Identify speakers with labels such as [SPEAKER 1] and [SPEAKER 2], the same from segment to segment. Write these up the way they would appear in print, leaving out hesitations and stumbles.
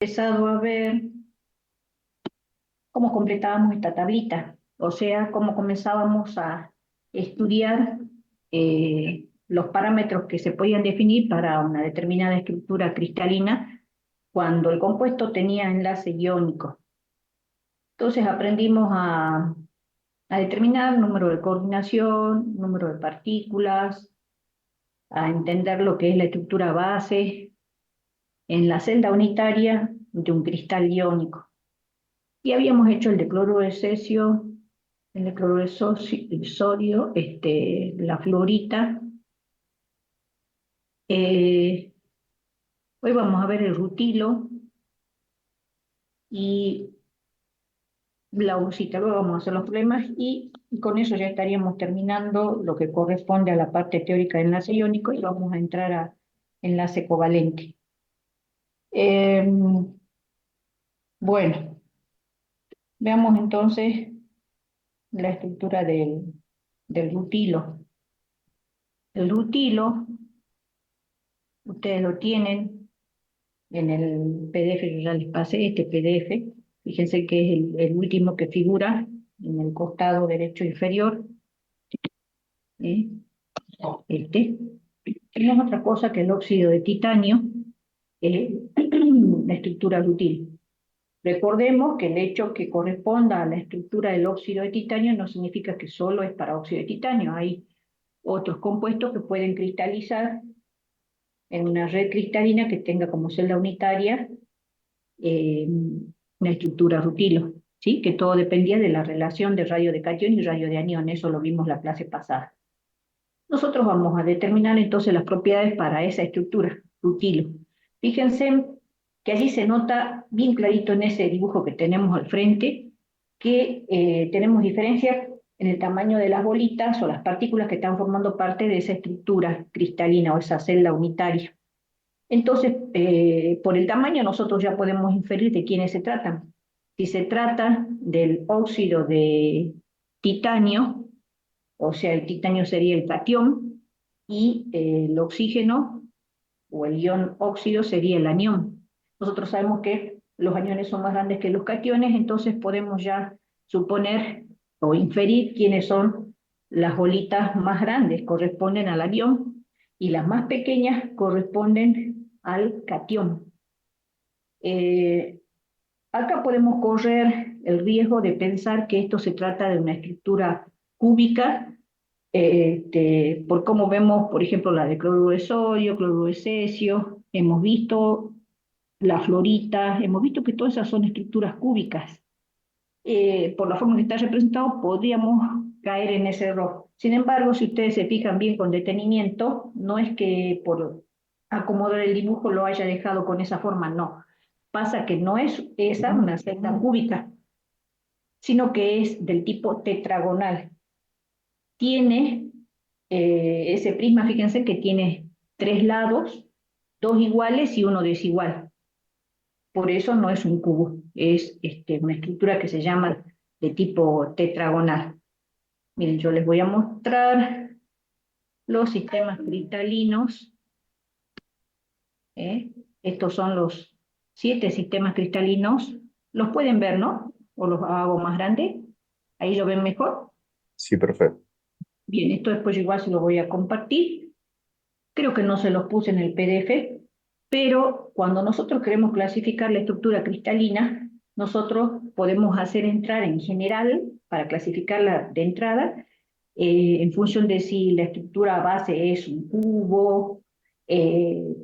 [SPEAKER 1] Empezado a ver cómo completábamos esta tablita, o sea, cómo comenzábamos a estudiar los parámetros que se podían definir para una determinada estructura cristalina cuando el compuesto tenía enlace iónico. Entonces aprendimos a determinar número de coordinación, número de partículas, a entender lo que es la estructura base en la celda unitaria de un cristal iónico. Y habíamos hecho el de cloruro de cesio, el de cloruro de sodio, la fluorita. Eh, Hoy vamos a ver el rutilo y la ursita. Luego vamos a hacer los problemas y con eso ya estaríamos terminando lo que corresponde a la parte teórica de enlace iónico y vamos a entrar a enlace covalente. Eh, bueno, veamos entonces la estructura del rutilo. El rutilo, ustedes lo tienen en el PDF que ya les pasé, este PDF. Fíjense que es el último que figura en el costado derecho inferior. ¿Eh? Este. Tenemos otra cosa que el óxido de titanio, la estructura rutil. Recordemos que el hecho que corresponda a la estructura del óxido de titanio no significa que solo es para óxido de titanio. Hay otros compuestos que pueden cristalizar en una red cristalina que tenga como celda unitaria una estructura rutilo, ¿sí? Que todo dependía de la relación de radio de cation y radio de anión, eso lo vimos la clase pasada. Nosotros vamos a determinar entonces las propiedades para esa estructura, rutilo. Fíjense que allí se nota bien clarito en ese dibujo que tenemos al frente que tenemos diferencias en el tamaño de las bolitas o las partículas que están formando parte de esa estructura cristalina o esa celda unitaria. Entonces, por el tamaño nosotros ya podemos inferir de quiénes se tratan. Si se trata del óxido de titanio, o sea, el titanio sería el catión, y el oxígeno o el ion óxido sería el anión. Nosotros sabemos que los aniones son más grandes que los cationes, entonces podemos ya suponer o inferir quiénes son las bolitas más grandes, corresponden al anión, y las más pequeñas corresponden al catión. Eh, Acá podemos correr el riesgo de pensar que esto se trata de una estructura cúbica, por cómo vemos, por ejemplo, la de cloruro de sodio, cloruro de cesio, hemos visto la florita, hemos visto que todas esas son estructuras cúbicas. Por la forma que está representado, podríamos caer en ese error. Sin embargo, si ustedes se fijan bien con detenimiento, no es que por acomodar el dibujo lo haya dejado con esa forma, no. Pasa que no es esa una celda cúbica, sino que es del tipo tetragonal. Tiene ese prisma, fíjense que tiene tres lados, dos iguales y uno desigual. Por eso no es un cubo, es una estructura que se llama de tipo tetragonal. Miren, yo les voy a mostrar los sistemas cristalinos. ¿eh? Estos son los 7 sistemas cristalinos. Los pueden ver, ¿no? O los hago más grandes. Ahí lo ven mejor.
[SPEAKER 2] Sí, perfecto.
[SPEAKER 1] Bien, esto después igual se lo voy a compartir. Creo que no se los puse en el PDF, pero cuando nosotros queremos clasificar la estructura cristalina, nosotros podemos hacer entrar en general, para clasificarla de entrada, en función de si la estructura base es un cubo eh,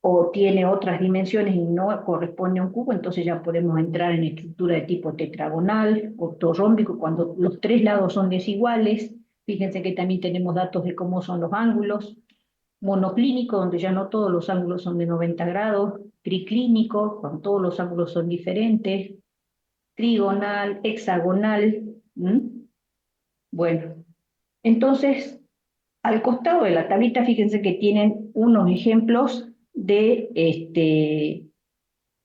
[SPEAKER 1] o tiene otras dimensiones y no corresponde a un cubo, entonces ya podemos entrar en estructura de tipo tetragonal, ortorrómbico, cuando los tres lados son desiguales. Fíjense que también tenemos datos de cómo son los ángulos. Monoclínico, donde ya no todos los ángulos son de 90 grados. Triclínico, cuando todos los ángulos son diferentes. Trigonal, hexagonal. Bueno, entonces, al costado de la tablita, fíjense que tienen unos ejemplos de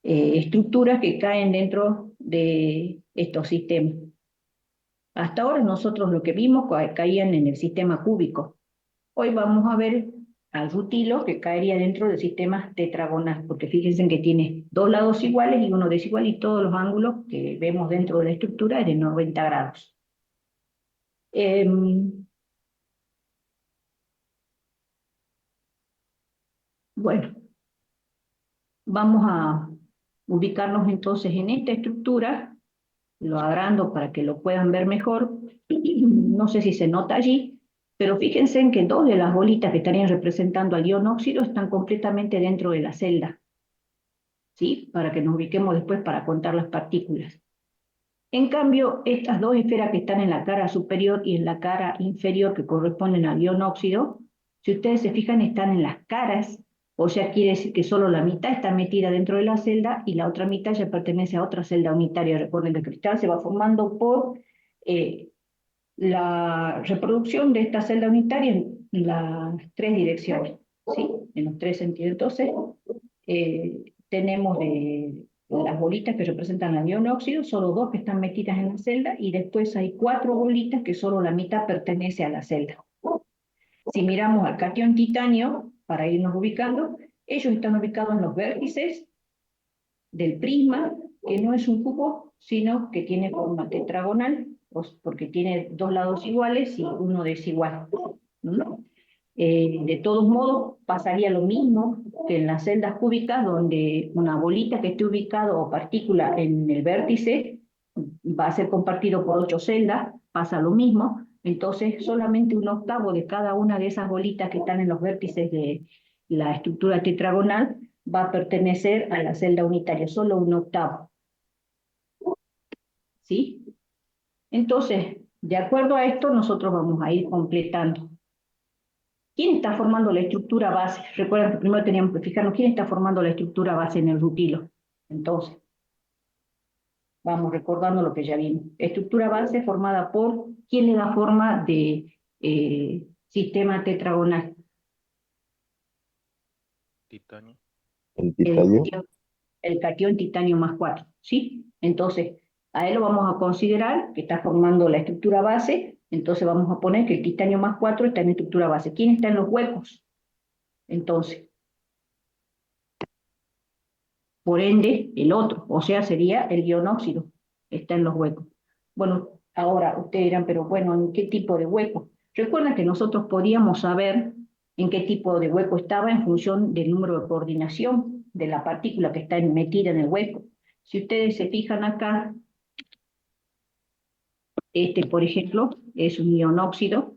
[SPEAKER 1] estructuras que caen dentro de estos sistemas. Hasta ahora nosotros lo que vimos caían en el sistema cúbico. Hoy vamos a ver al rutilo, que caería dentro del sistema tetragonal, porque fíjense que tiene dos lados iguales y uno desigual, y todos los ángulos que vemos dentro de la estructura es de 90 grados. Bueno, vamos a ubicarnos entonces en esta estructura, lo agrando para que lo puedan ver mejor. No sé si se nota allí, pero fíjense en que dos de las bolitas que estarían representando al ion óxido están completamente dentro de la celda, ¿sí? Para que nos ubiquemos después para contar las partículas. En cambio, estas dos esferas que están en la cara superior y en la cara inferior, que corresponden al ion óxido, si ustedes se fijan, están en las caras, o sea, quiere decir que solo la mitad está metida dentro de la celda y la otra mitad ya pertenece a otra celda unitaria. Recuerden que el cristal se va formando por la reproducción de esta celda unitaria en las tres direcciones, ¿sí? En los tres sentidos. Entonces, tenemos las bolitas que representan el ion óxido, solo dos que están metidas en la celda, y después hay cuatro bolitas que solo la mitad pertenece a la celda. Si miramos al catión titanio, para irnos ubicando, ellos están ubicados en los vértices del prisma, que no es un cubo, sino que tiene forma tetragonal, porque tiene dos lados iguales y uno desigual, ¿no? De todos modos, pasaría lo mismo que en las celdas cúbicas, donde una bolita que esté ubicada o partícula en el vértice va a ser compartido por 8 celdas, pasa lo mismo. Entonces, solamente un octavo de cada una de esas bolitas que están en los vértices de la estructura tetragonal va a pertenecer a la celda unitaria, solo un octavo. ¿Sí? Entonces, de acuerdo a esto, nosotros vamos a ir completando. ¿Quién está formando la estructura base? Recuerden que primero teníamos que fijarnos quién está formando la estructura base en el rutilo. Entonces, vamos recordando lo que ya vimos. Estructura base formada por, ¿quién le da forma de sistema tetragonal?
[SPEAKER 2] Titanio.
[SPEAKER 3] El titanio.
[SPEAKER 1] El catión titanio más 4, ¿sí? Entonces, a él lo vamos a considerar que está formando la estructura base, entonces vamos a poner que el titanio más 4 está en la estructura base. ¿Quién está en los huecos? Entonces, por ende, el otro, o sea, sería el ion óxido, está en los huecos. Bueno, ahora ustedes dirán, pero bueno, ¿en qué tipo de hueco? Recuerden que nosotros podíamos saber en qué tipo de hueco estaba en función del número de coordinación de la partícula que está metida en el hueco. Si ustedes se fijan acá, este, por ejemplo, es un ion óxido,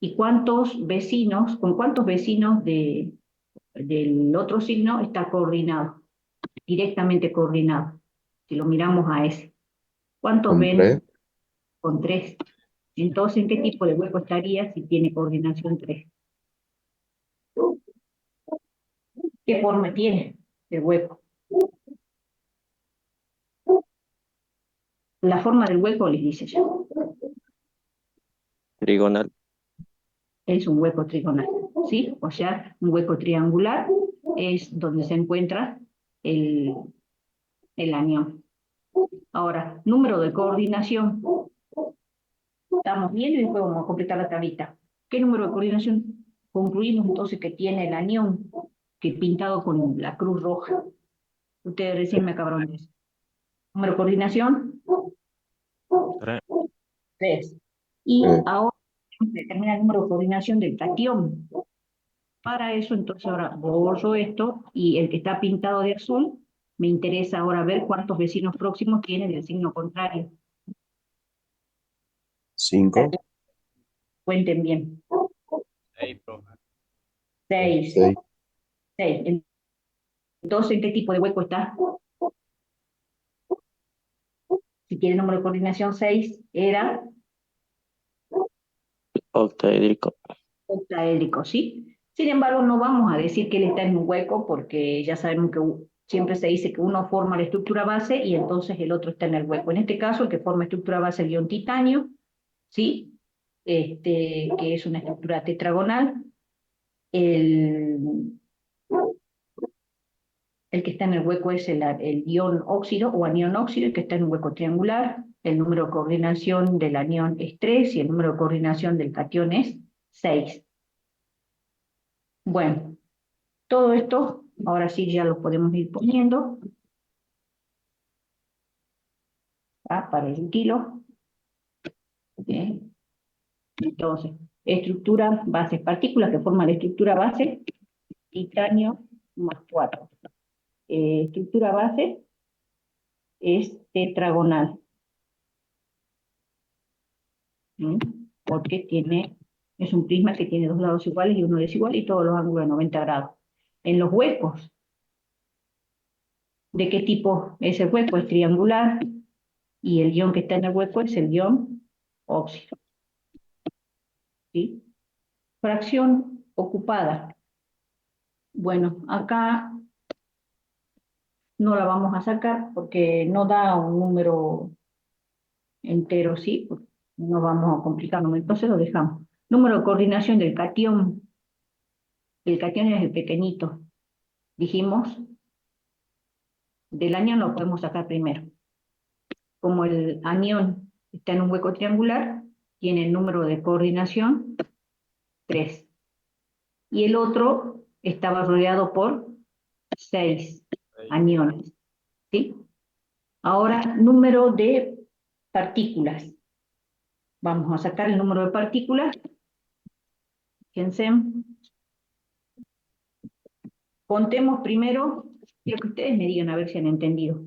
[SPEAKER 1] y cuántos vecinos, con cuántos vecinos del otro signo está coordinado, directamente coordinado. Si lo miramos a ese. ¿Cuántos
[SPEAKER 3] Con
[SPEAKER 1] ven?
[SPEAKER 3] 3.
[SPEAKER 1] Con 3. Entonces, ¿en qué tipo de hueco estaría si tiene coordinación 3? ¿Qué forma tiene el hueco? La forma del hueco les dice yo.
[SPEAKER 2] Trigonal.
[SPEAKER 1] Es un hueco trigonal, ¿sí? O sea, un hueco triangular es donde se encuentra el, el anión. Ahora, número de coordinación. Estamos viendo y después vamos a completar la tablita. ¿Qué número de coordinación concluimos entonces que tiene el anión, que pintado con la cruz roja? Ustedes recién me acabaron de decir. Número de coordinación,
[SPEAKER 2] 3.
[SPEAKER 1] 3. Y ahora tenemos que determinar el número de coordinación del catión. Para eso, entonces ahora borro esto y el que está pintado de azul, me interesa ahora ver cuántos vecinos próximos tiene del signo contrario.
[SPEAKER 3] 5.
[SPEAKER 1] Cuenten bien.
[SPEAKER 2] 6, profe.
[SPEAKER 1] 6.
[SPEAKER 3] 6.
[SPEAKER 1] 6. Entonces, ¿en qué tipo de hueco está? Si tiene el número de coordinación 6, era
[SPEAKER 2] Octaédrico.
[SPEAKER 1] octaédrico, ¿sí? Sin embargo, no vamos a decir que él está en un hueco porque ya sabemos que siempre se dice que uno forma la estructura base y entonces el otro está en el hueco. En este caso, el que forma estructura base es el ion titanio, ¿sí? Que es una estructura tetragonal. El, el que está en el hueco es el ion óxido o anión óxido, que está en un hueco triangular. El número de coordinación del anión es 3 y el número de coordinación del catión es 6. Bueno, todo esto, ahora sí ya lo podemos ir poniendo. Para el kilo. Bien. Entonces, estructura, bases, partículas que forman la estructura base, titanio más 4. Estructura base es tetragonal. ¿Mm? Porque es un prisma que tiene dos lados iguales y uno desigual y todos los ángulos de 90 grados. En los huecos, ¿de qué tipo es el hueco? Es triangular y el ion que está en el hueco es el ion óxido. ¿Sí? Fracción ocupada. Bueno, acá no la vamos a sacar porque no da un número entero, ¿sí? Pues no vamos a complicarnos, entonces lo dejamos. Número de coordinación del catión. El catión es el pequeñito. Dijimos, del anión lo podemos sacar primero. Como el anión está en un hueco triangular, tiene el número de coordinación 3. Y el otro estaba rodeado por 6 aniones, ¿sí? Ahora, número de partículas. Vamos a sacar el número de partículas. Fíjense. Contemos primero, quiero que ustedes me digan a ver si han entendido.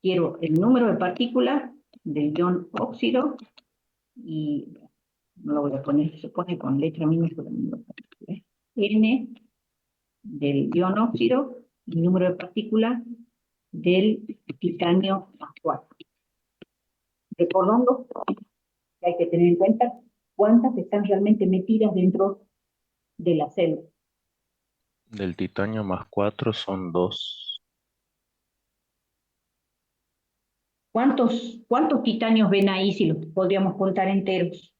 [SPEAKER 1] Quiero el número de partículas del ion óxido y no lo voy a poner, se pone con letra minúscula. N del ion óxido y número de partículas del titanio más 4. Recordando que hay que tener en cuenta cuántas están realmente metidas dentro de la célula.
[SPEAKER 2] Del titanio más 4 son 2.
[SPEAKER 1] ¿Cuántos titanios ven ahí si los podríamos contar enteros?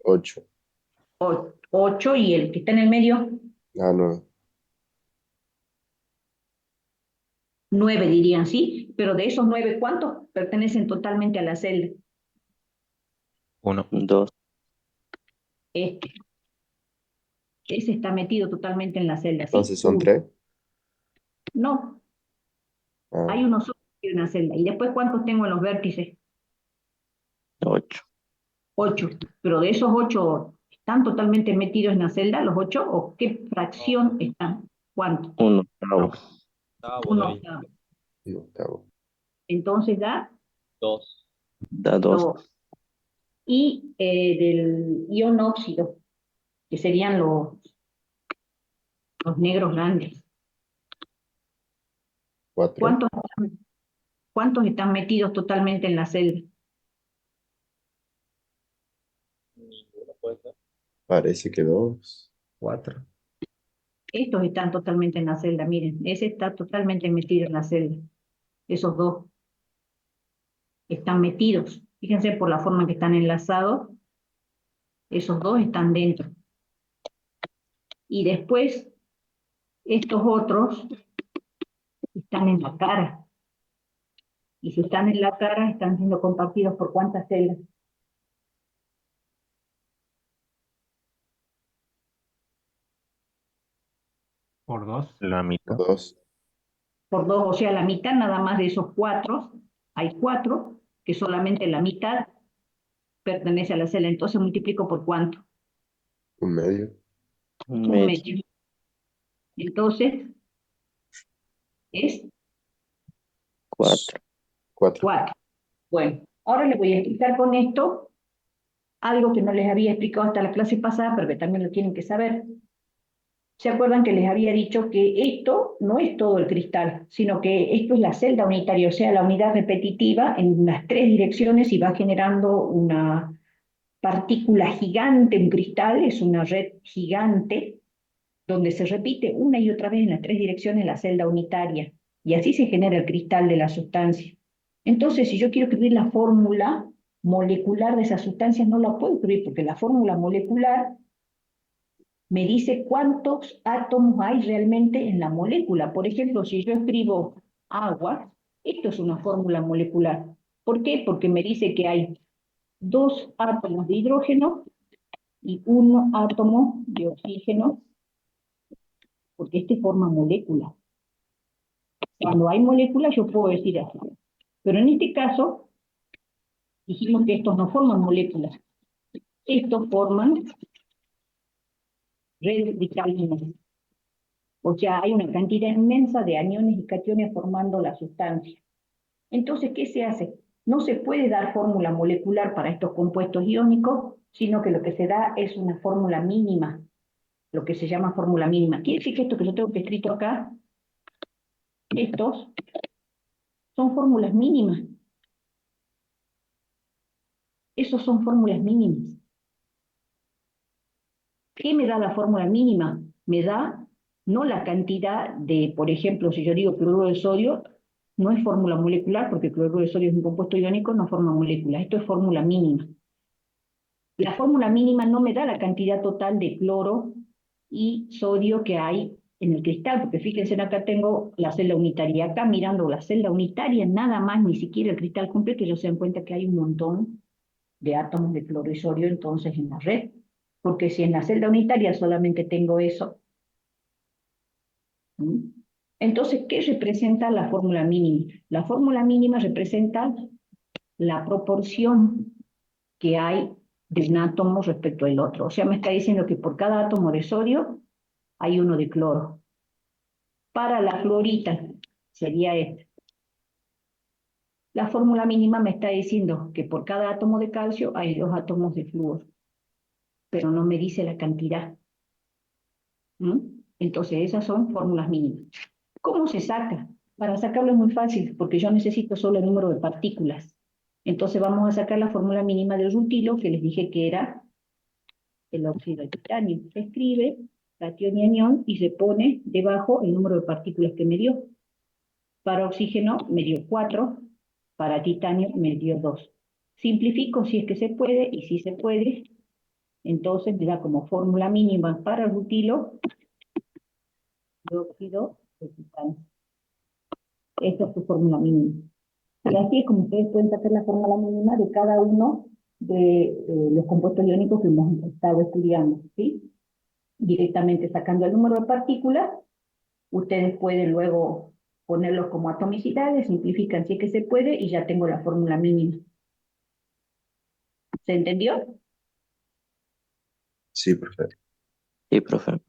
[SPEAKER 3] 8.
[SPEAKER 1] 8 y el que está en el medio,
[SPEAKER 3] Ah, no.
[SPEAKER 1] 9 dirían, ¿sí? Pero de esos 9, ¿cuántos pertenecen totalmente a la celda?
[SPEAKER 2] 1.
[SPEAKER 4] 2,
[SPEAKER 1] Este. Ese está metido totalmente en la celda, ¿sí?
[SPEAKER 3] Entonces son 3.
[SPEAKER 1] No,
[SPEAKER 3] Ah,
[SPEAKER 1] hay uno solo en la celda. ¿Y después cuántos tengo en los vértices?
[SPEAKER 4] 8,
[SPEAKER 1] 8. Pero de esos 8, ¿están totalmente metidos en la celda, los 8? ¿O qué fracción están? ¿Cuánto?
[SPEAKER 4] 1 octavo,
[SPEAKER 1] Un octavo.
[SPEAKER 3] y octavo.
[SPEAKER 1] Entonces da
[SPEAKER 4] da 2,
[SPEAKER 1] 2. Y del ion óxido, que serían los negros grandes.
[SPEAKER 3] 4.
[SPEAKER 1] ¿Cuántos están metidos totalmente en la celda?
[SPEAKER 3] Parece que 2. 4.
[SPEAKER 1] Estos están totalmente en la celda, miren, ese está totalmente metido en la celda. Esos dos están metidos. Fíjense por la forma en que están enlazados, esos dos están dentro. Y después, estos otros están en la cara. Y si están en la cara, están siendo compartidos por ¿cuántas celdas?
[SPEAKER 5] Por 2.
[SPEAKER 2] La mitad.
[SPEAKER 3] 2.
[SPEAKER 1] Por 2, o sea, la mitad nada más de esos 4, hay 4, que solamente la mitad pertenece a la celda. Entonces multiplico por ¿cuánto?
[SPEAKER 3] Un medio.
[SPEAKER 4] un
[SPEAKER 1] Un
[SPEAKER 4] medio,
[SPEAKER 1] medio. Entonces, es
[SPEAKER 4] 4,
[SPEAKER 3] 4.
[SPEAKER 1] 4. Bueno, ahora les voy a explicar con esto algo que no les había explicado hasta la clase pasada, pero que también lo tienen que saber. ¿Se acuerdan que les había dicho que esto no es todo el cristal, sino que esto es la celda unitaria, o sea, la unidad repetitiva en las 3 direcciones y va generando una partícula gigante, un cristal, es una red gigante, donde se repite una y otra vez en las 3 direcciones la celda unitaria, y así se genera el cristal de la sustancia. Entonces, si yo quiero escribir la fórmula molecular de esa sustancia, no la puedo escribir, porque la fórmula molecular me dice cuántos átomos hay realmente en la molécula. Por ejemplo, si yo escribo agua, esto es una fórmula molecular. ¿Por qué? Porque me dice que hay 2 átomos de hidrógeno y un átomo de oxígeno, porque este forma moléculas. Cuando hay moléculas yo puedo decir así. Pero en este caso, dijimos que estos no forman moléculas. Estos forman redes cristalinas. O sea, hay una cantidad inmensa de aniones y cationes formando la sustancia. Entonces, ¿qué se hace? No se puede dar fórmula molecular para estos compuestos iónicos, sino que lo que se da es una fórmula mínima, lo que se llama fórmula mínima. Quiere decir que esto que yo tengo escrito acá, estos son fórmulas mínimas. Esos son fórmulas mínimas. ¿Qué me da la fórmula mínima? Me da no la cantidad de, por ejemplo, si yo digo cloruro de sodio, no es fórmula molecular, porque el cloruro de sodio es un compuesto iónico, no forma moléculas. Esto es fórmula mínima. La fórmula mínima no me da la cantidad total de cloro y sodio que hay en el cristal, porque fíjense, acá tengo la celda unitaria. Acá mirando la celda unitaria, nada más, ni siquiera el cristal completo, ellos se dan cuenta que hay un montón de átomos de cloro y sodio entonces en la red. Porque si en la celda unitaria solamente tengo eso, ¿sí? Entonces, ¿qué representa la fórmula mínima? La fórmula mínima representa la proporción que hay de un átomo respecto al otro. O sea, me está diciendo que por cada átomo de sodio hay uno de cloro. Para la clorita sería esta. La fórmula mínima me está diciendo que por cada átomo de calcio hay 2 átomos de flúor, pero no me dice la cantidad. Entonces, esas son fórmulas mínimas. ¿Cómo se saca? Para sacarlo es muy fácil, porque yo necesito solo el número de partículas. Entonces vamos a sacar la fórmula mínima del rutilo, que les dije que era el óxido de titanio. Se escribe cation y anión y se pone debajo el número de partículas que me dio. Para oxígeno me dio 4, para titanio me dio 2. Simplifico si es que se puede, y si se puede, entonces me da como fórmula mínima para el rutilo de óxido de titanio. Esta es su fórmula mínima. Y así es como ustedes pueden sacar la fórmula mínima de cada uno de los compuestos iónicos que hemos estado estudiando, ¿sí? Directamente sacando el número de partículas, ustedes pueden luego ponerlos como atomicidades, simplifican si es que se puede, y ya tengo la fórmula mínima. ¿Se entendió?
[SPEAKER 3] Sí, profe.
[SPEAKER 4] Sí, profe.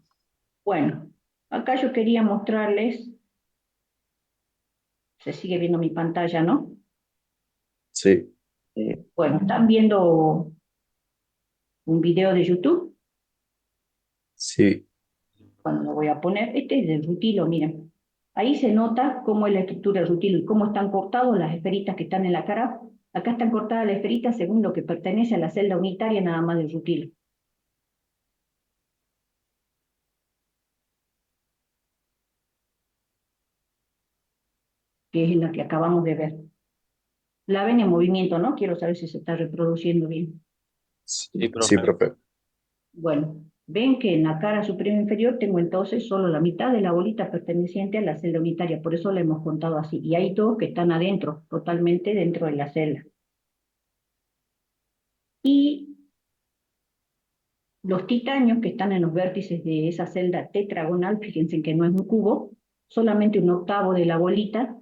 [SPEAKER 1] Bueno, acá yo quería mostrarles, se sigue viendo mi pantalla, ¿no?
[SPEAKER 3] Sí,
[SPEAKER 1] Bueno, están viendo un video de YouTube.
[SPEAKER 3] sí.
[SPEAKER 1] Bueno, lo voy a poner, este es del rutilo, miren. Ahí se nota cómo es la estructura del rutilo y cómo están cortados las esferitas que están en la cara. Acá están cortadas las esferitas según lo que pertenece a la celda unitaria nada más del rutilo. Que es la que acabamos de ver. La ven en movimiento, ¿no? Quiero saber si se está reproduciendo bien.
[SPEAKER 3] Sí,
[SPEAKER 2] Sí, profe.
[SPEAKER 3] sí, profe.
[SPEAKER 1] Bueno, ven que en la cara superior e inferior tengo entonces solo la mitad de la bolita perteneciente a la celda unitaria, por eso la hemos contado así. Y hay 2 que están adentro, totalmente dentro de la celda. Y los titanios que están en los vértices de esa celda tetragonal, fíjense que no es un cubo, solamente 1/8 de la bolita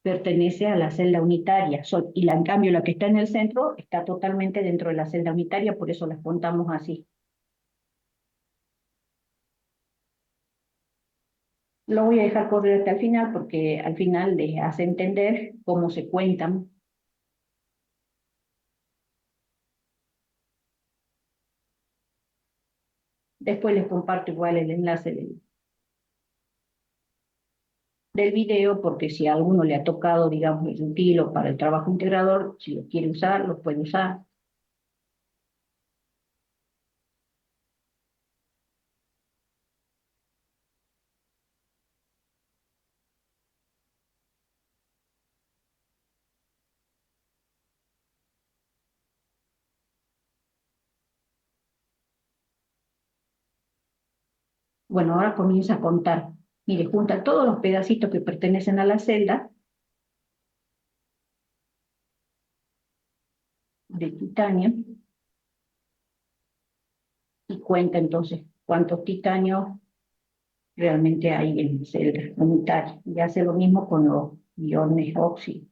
[SPEAKER 1] pertenece a la celda unitaria, y en cambio la que está en el centro está totalmente dentro de la celda unitaria, por eso las contamos así. Lo voy a dejar correr hasta el final porque al final les hace entender cómo se cuentan. Después les comparto igual el enlace del video, porque si a alguno le ha tocado, digamos, el rutilo para el trabajo integrador, si lo quiere usar, lo puede usar. Bueno, ahora comienza a contar. Mire, junta todos los pedacitos que pertenecen a la celda de titanio. cuenta entonces cuántos titanios realmente hay en la celda unitaria. Y hace lo mismo con los iones óxido.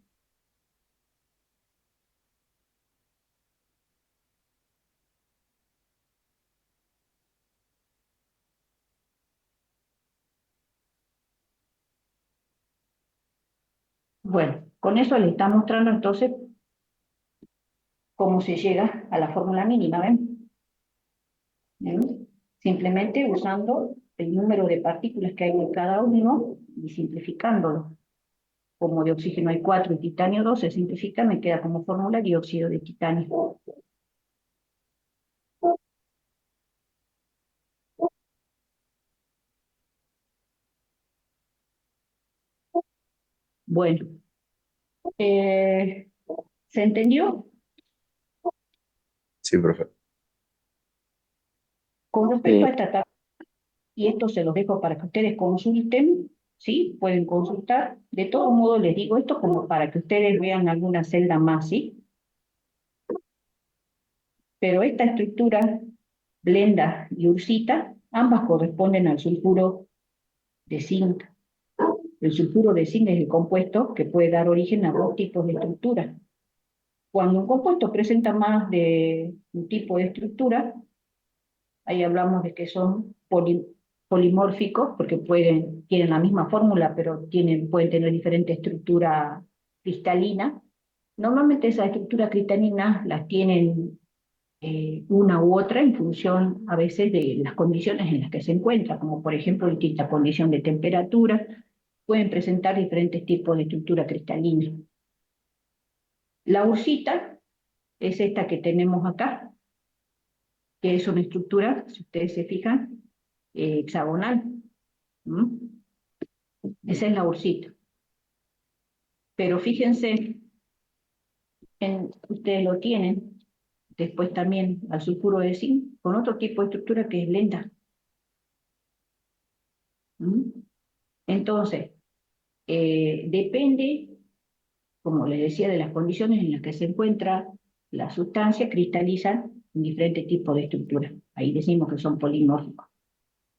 [SPEAKER 1] Bueno, con eso le está mostrando entonces cómo se llega a la fórmula mínima, ¿ven? ¿Ven? Simplemente usando el número de partículas que hay en cada uno y simplificándolo. Como de oxígeno hay 4 y titanio 2, se simplifica, me queda como fórmula dióxido de titanio. Bueno, ¿se entendió?
[SPEAKER 3] Sí, profe.
[SPEAKER 1] Con respecto a
[SPEAKER 4] Sí.
[SPEAKER 1] esta tabla, y esto se los dejo para que ustedes consulten, ¿sí? Pueden consultar. De todo modo, les digo esto como para que ustedes vean alguna celda más, ¿sí? Pero esta estructura, blenda y ursita, ambas corresponden al sulfuro de zinc. El sulfuro de zinc es el compuesto que puede dar origen a dos tipos de estructura. Cuando un compuesto presenta más de un tipo de estructura, ahí hablamos de que son polimórficos, porque tienen la misma fórmula, pero pueden tener diferente estructura cristalina. Normalmente esas estructuras cristalinas las tienen una u otra en función a veces de las condiciones en las que se encuentra, como por ejemplo distinta condición de temperatura, pueden presentar diferentes tipos de estructura cristalina. La ursita es esta que tenemos acá, que es una estructura, si ustedes se fijan, hexagonal. ¿Mm? Esa es la ursita. Pero fíjense, ustedes lo tienen, después también al sulfuro de zinc, con otro tipo de estructura que es blenda. ¿Mm? Entonces, depende, como les decía, de las condiciones en las que se encuentra la sustancia, cristalizan en diferentes tipos de estructuras. Ahí decimos que son polimórficos.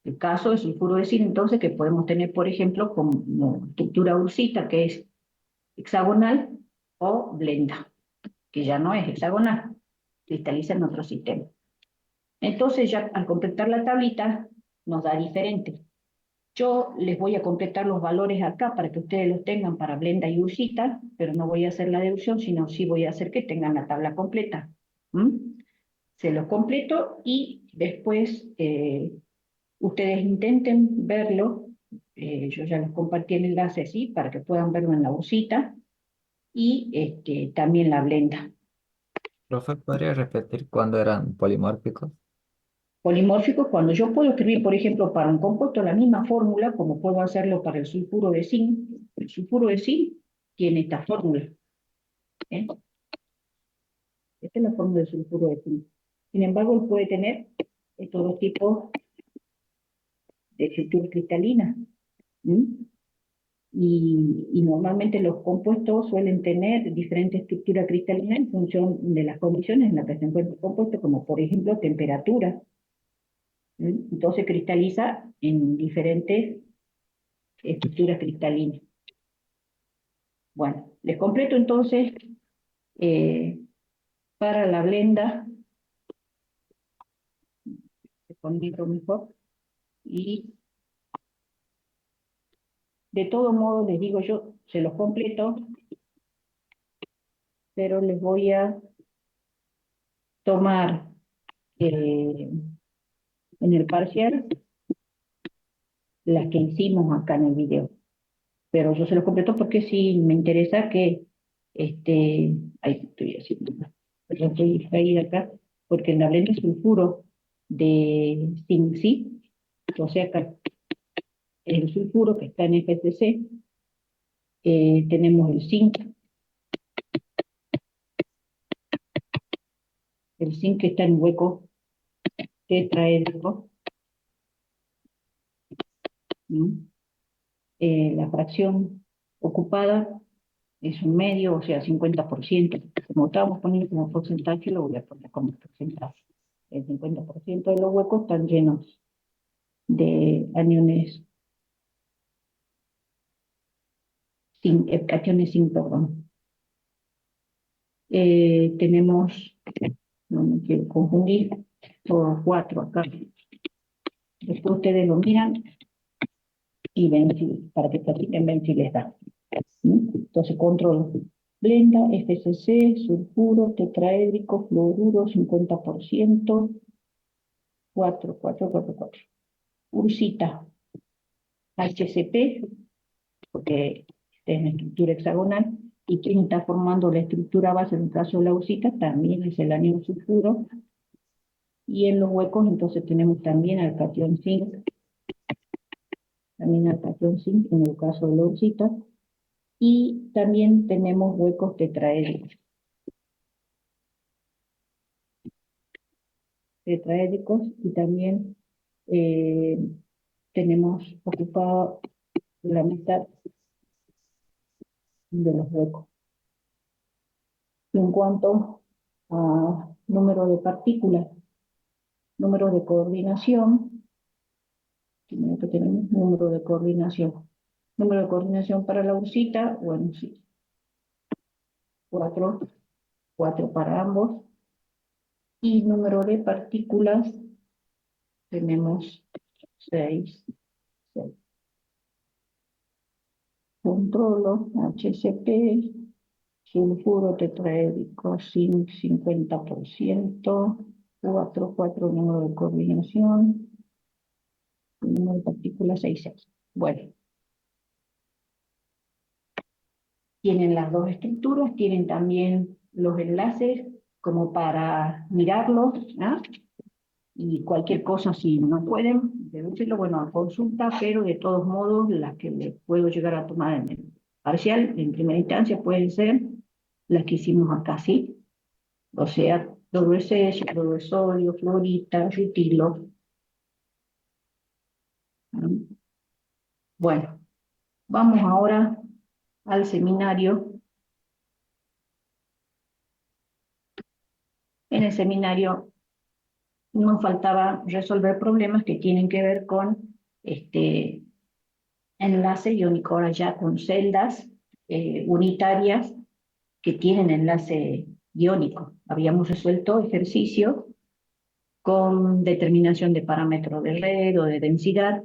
[SPEAKER 1] El caso del sulfuro de zinc, entonces, que podemos tener, por ejemplo, como estructura ursita, que es hexagonal, o blenda, que ya no es hexagonal, cristaliza en otro sistema. Entonces, ya al completar la tablita, nos da diferente. Yo les voy a completar los valores acá para que ustedes los tengan para blenda y ursita, pero no voy a hacer la deducción, sino sí voy a hacer que tengan la tabla completa. ¿Mm? Se los completo y después ustedes intenten verlo. Yo ya les compartí el enlace así para que puedan verlo en la ursita y también la blenda.
[SPEAKER 6] Profe, ¿podría repetir cuándo eran polimórficos?
[SPEAKER 1] Polimórficos, cuando yo puedo escribir, por ejemplo, para un compuesto la misma fórmula, como puedo hacerlo para el sulfuro de zinc. El sulfuro de zinc tiene esta fórmula. ¿Eh? Esta es la fórmula del sulfuro de zinc. Sin embargo, él puede tener estos dos tipos de estructura cristalina. ¿Mm? Y normalmente los compuestos suelen tener diferente estructura cristalina en función de las condiciones en las que se encuentra el compuesto, como por ejemplo temperatura. ¿Mm? Entonces cristaliza en diferentes estructuras cristalinas. Bueno, les completo entonces para la blenda, se conecto mejor, y de todo modo les digo yo, se los completo, pero les voy a tomar en el parcial las que hicimos acá en el video. Pero yo se los completo porque sí me interesa que, ahí estoy haciendo, yo estoy ahí acá, porque en la blenda es sulfuro de zinc, ¿sí? O sea, acá el sulfuro que está en FCC, tenemos el zinc que está en hueco tetraédrico, ¿no? La fracción ocupada es un medio, o sea, 50%. Como estábamos poniendo como porcentaje, lo voy a poner como porcentaje. el 50% de los huecos están llenos de aniones cationes sin, perdón. Tenemos, no me quiero confundir, por 4 acá. Después ustedes lo miran y ven si, para que practiquen, ven si les da. Entonces control, blenda, FCC, sulfuro, tetraédrico, fluoruro, 50%, 4, 4, 4, 4. Ursita, HCP, porque es una estructura hexagonal, y quien está formando la estructura base en el caso de la ursita también es el anión sulfuro, y en los huecos entonces tenemos también al catión zinc, en el caso de la ursita, y también tenemos huecos tetraédricos. Y también tenemos ocupado la mitad de los huecos. En cuanto a número de partículas, número de coordinación, primero que tenemos número de coordinación. Número de coordinación para la ursita, bueno, sí, 4 para ambos. Y número de partículas, tenemos 6. Controlo, HCP, sulfuro tetraédrico, zinc 50%, 4 número de coordinación, número de partículas 6. Bueno, tienen las dos estructuras, tienen también los enlaces como para mirarlos, ¿no? Y cualquier cosa, si no pueden deducirlo, bueno, a consulta, pero de todos modos, las que les puedo llegar a tomar en el parcial, en primera instancia, pueden ser las que hicimos acá, ¿sí? O sea, cloruro de cesio, cloruro de sodio, fluorita, rutilo. Bueno, vamos ahora al seminario. En el seminario nos faltaba resolver problemas que tienen que ver con enlace iónico, ahora ya con celdas unitarias que tienen enlace iónico. Habíamos resuelto ejercicios con determinación de parámetro de red o de densidad,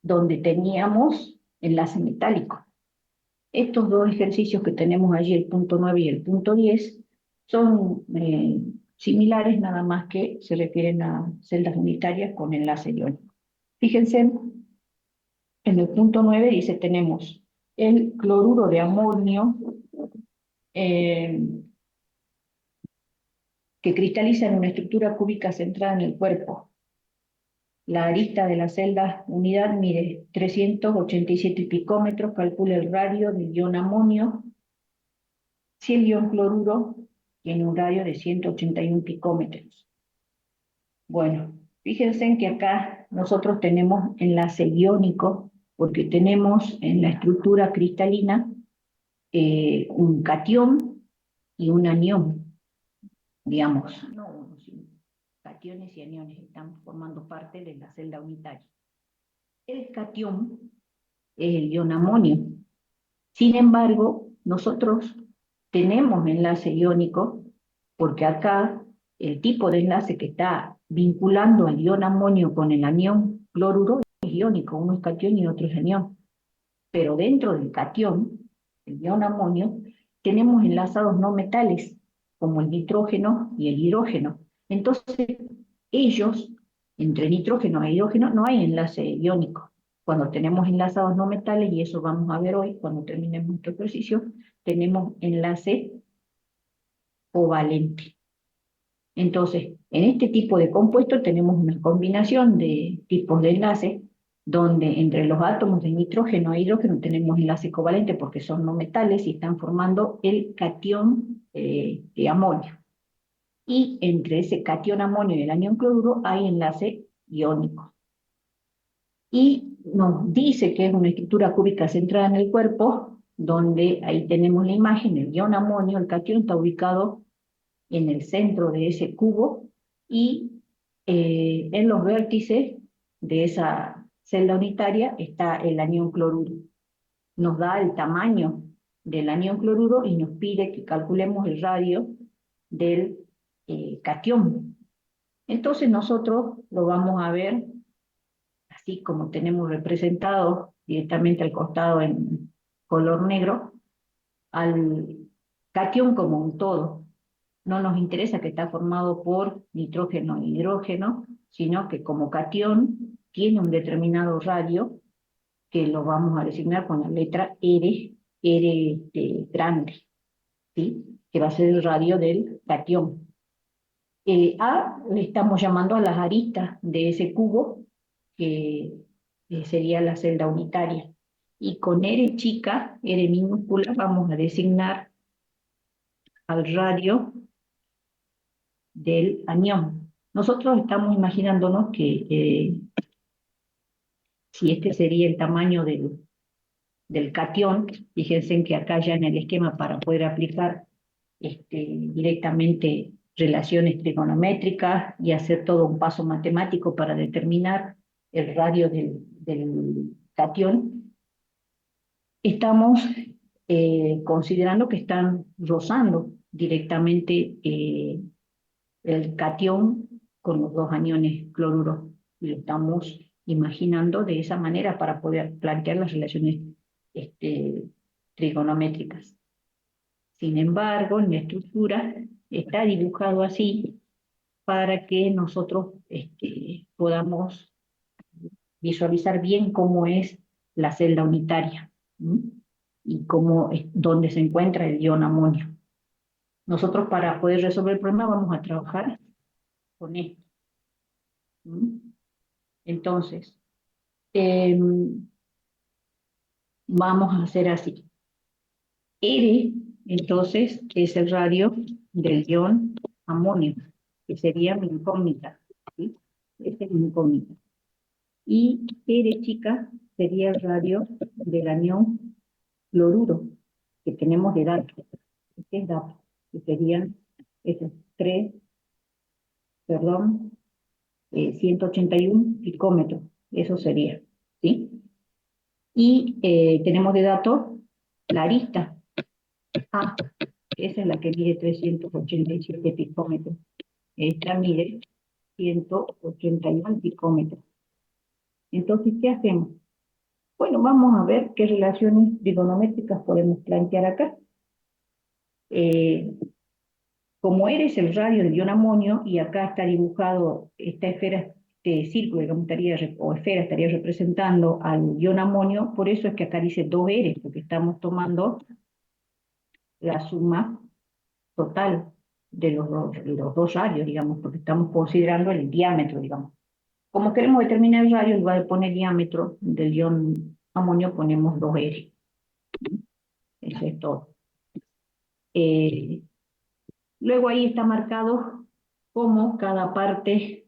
[SPEAKER 1] donde teníamos enlace metálico. Estos dos ejercicios que tenemos allí, el punto 9 y el punto 10, son similares, nada más que se refieren a celdas unitarias con enlace iónico. Fíjense, en el punto 9 dice, tenemos el cloruro de amonio, que cristaliza en una estructura cúbica centrada en el cuerpo. La arista de la celda unidad mide 387 picómetros, calcula el radio del ion amonio. Si el ion cloruro tiene un radio de 181 picómetros. Bueno, fíjense en que acá nosotros tenemos enlace iónico, porque tenemos en la estructura cristalina un catión y un anión, digamos, no uno, sino cationes y aniones están formando parte de la celda unitaria. El catión es el ion amonio. Sin embargo, nosotros tenemos enlace iónico porque acá el tipo de enlace que está vinculando al ion amonio con el anión cloruro es iónico, uno es catión y otro es anión. Pero dentro del catión, el ion amonio, tenemos enlazados no metales, como el nitrógeno y el hidrógeno. Entonces, ellos, entre nitrógeno e hidrógeno, no hay enlace iónico. Cuando tenemos enlazados no metales, y eso vamos a ver hoy, cuando terminemos nuestro ejercicio, tenemos enlace covalente. Entonces, en este tipo de compuesto tenemos una combinación de tipos de enlace, donde entre los átomos de nitrógeno e hidrógeno tenemos enlace covalente porque son no metales y están formando el catión de amonio. Y entre ese catión amonio y el anión cloruro hay enlace iónico. Y nos dice que es una estructura cúbica centrada en el cuerpo, donde ahí tenemos la imagen, el ion amonio, el catión está ubicado en el centro de ese cubo, y En los vértices de esa celda unitaria está el anión cloruro. Nos da el tamaño del anión cloruro y nos pide que calculemos el radio del catión. Entonces nosotros lo vamos a ver así como tenemos representado directamente al costado en color negro, al catión como un todo. No nos interesa que está formado por nitrógeno e hidrógeno, sino que como catión tiene un determinado radio que lo vamos a designar con la letra R, R grande, ¿sí? Que va a ser el radio del catión. A le estamos llamando a las aristas de ese cubo, que sería la celda unitaria. Y con R chica, R minúscula, vamos a designar al radio del anión. Nosotros estamos imaginándonos que si este sería el tamaño del catión, fíjense en que acá ya en el esquema para poder aplicar directamente relaciones trigonométricas y hacer todo un paso matemático para determinar el radio del catión, estamos considerando que están rozando directamente el catión con los dos aniones cloruros. Y lo estamos imaginando de esa manera para poder plantear las relaciones trigonométricas. Sin embargo, en la estructura está dibujado así para que nosotros podamos visualizar bien cómo es la celda unitaria, ¿m? Y cómo dónde se encuentra el ion amonio. Nosotros para poder resolver el problema vamos a trabajar con esto. ¿M? Entonces, vamos a hacer así. R, entonces, es el radio del ion amonio, que sería mi incógnita, ¿sí? Esta es mi incógnita. Y R chica sería el radio del anión cloruro, que tenemos de datos. Este es dato, que serían esos 181 picómetros, eso sería, ¿sí? Y tenemos de dato la arista A, esa es la que mide 387 picómetros. Esta mide 181 picómetros. Entonces, ¿qué hacemos? Bueno, vamos a ver qué relaciones trigonométricas podemos plantear acá. Como eres el radio del ion amonio, y acá está dibujado esta esfera, este círculo, digamos, o esfera estaría representando al ion amonio, por eso es que acá dice 2R, porque estamos tomando la suma total de los dos radios, digamos, porque estamos considerando el diámetro, digamos. Como queremos determinar el radio, en lugar de poner diámetro del ion amonio, ponemos 2R. Eso es todo. Luego ahí está marcado cómo cada parte,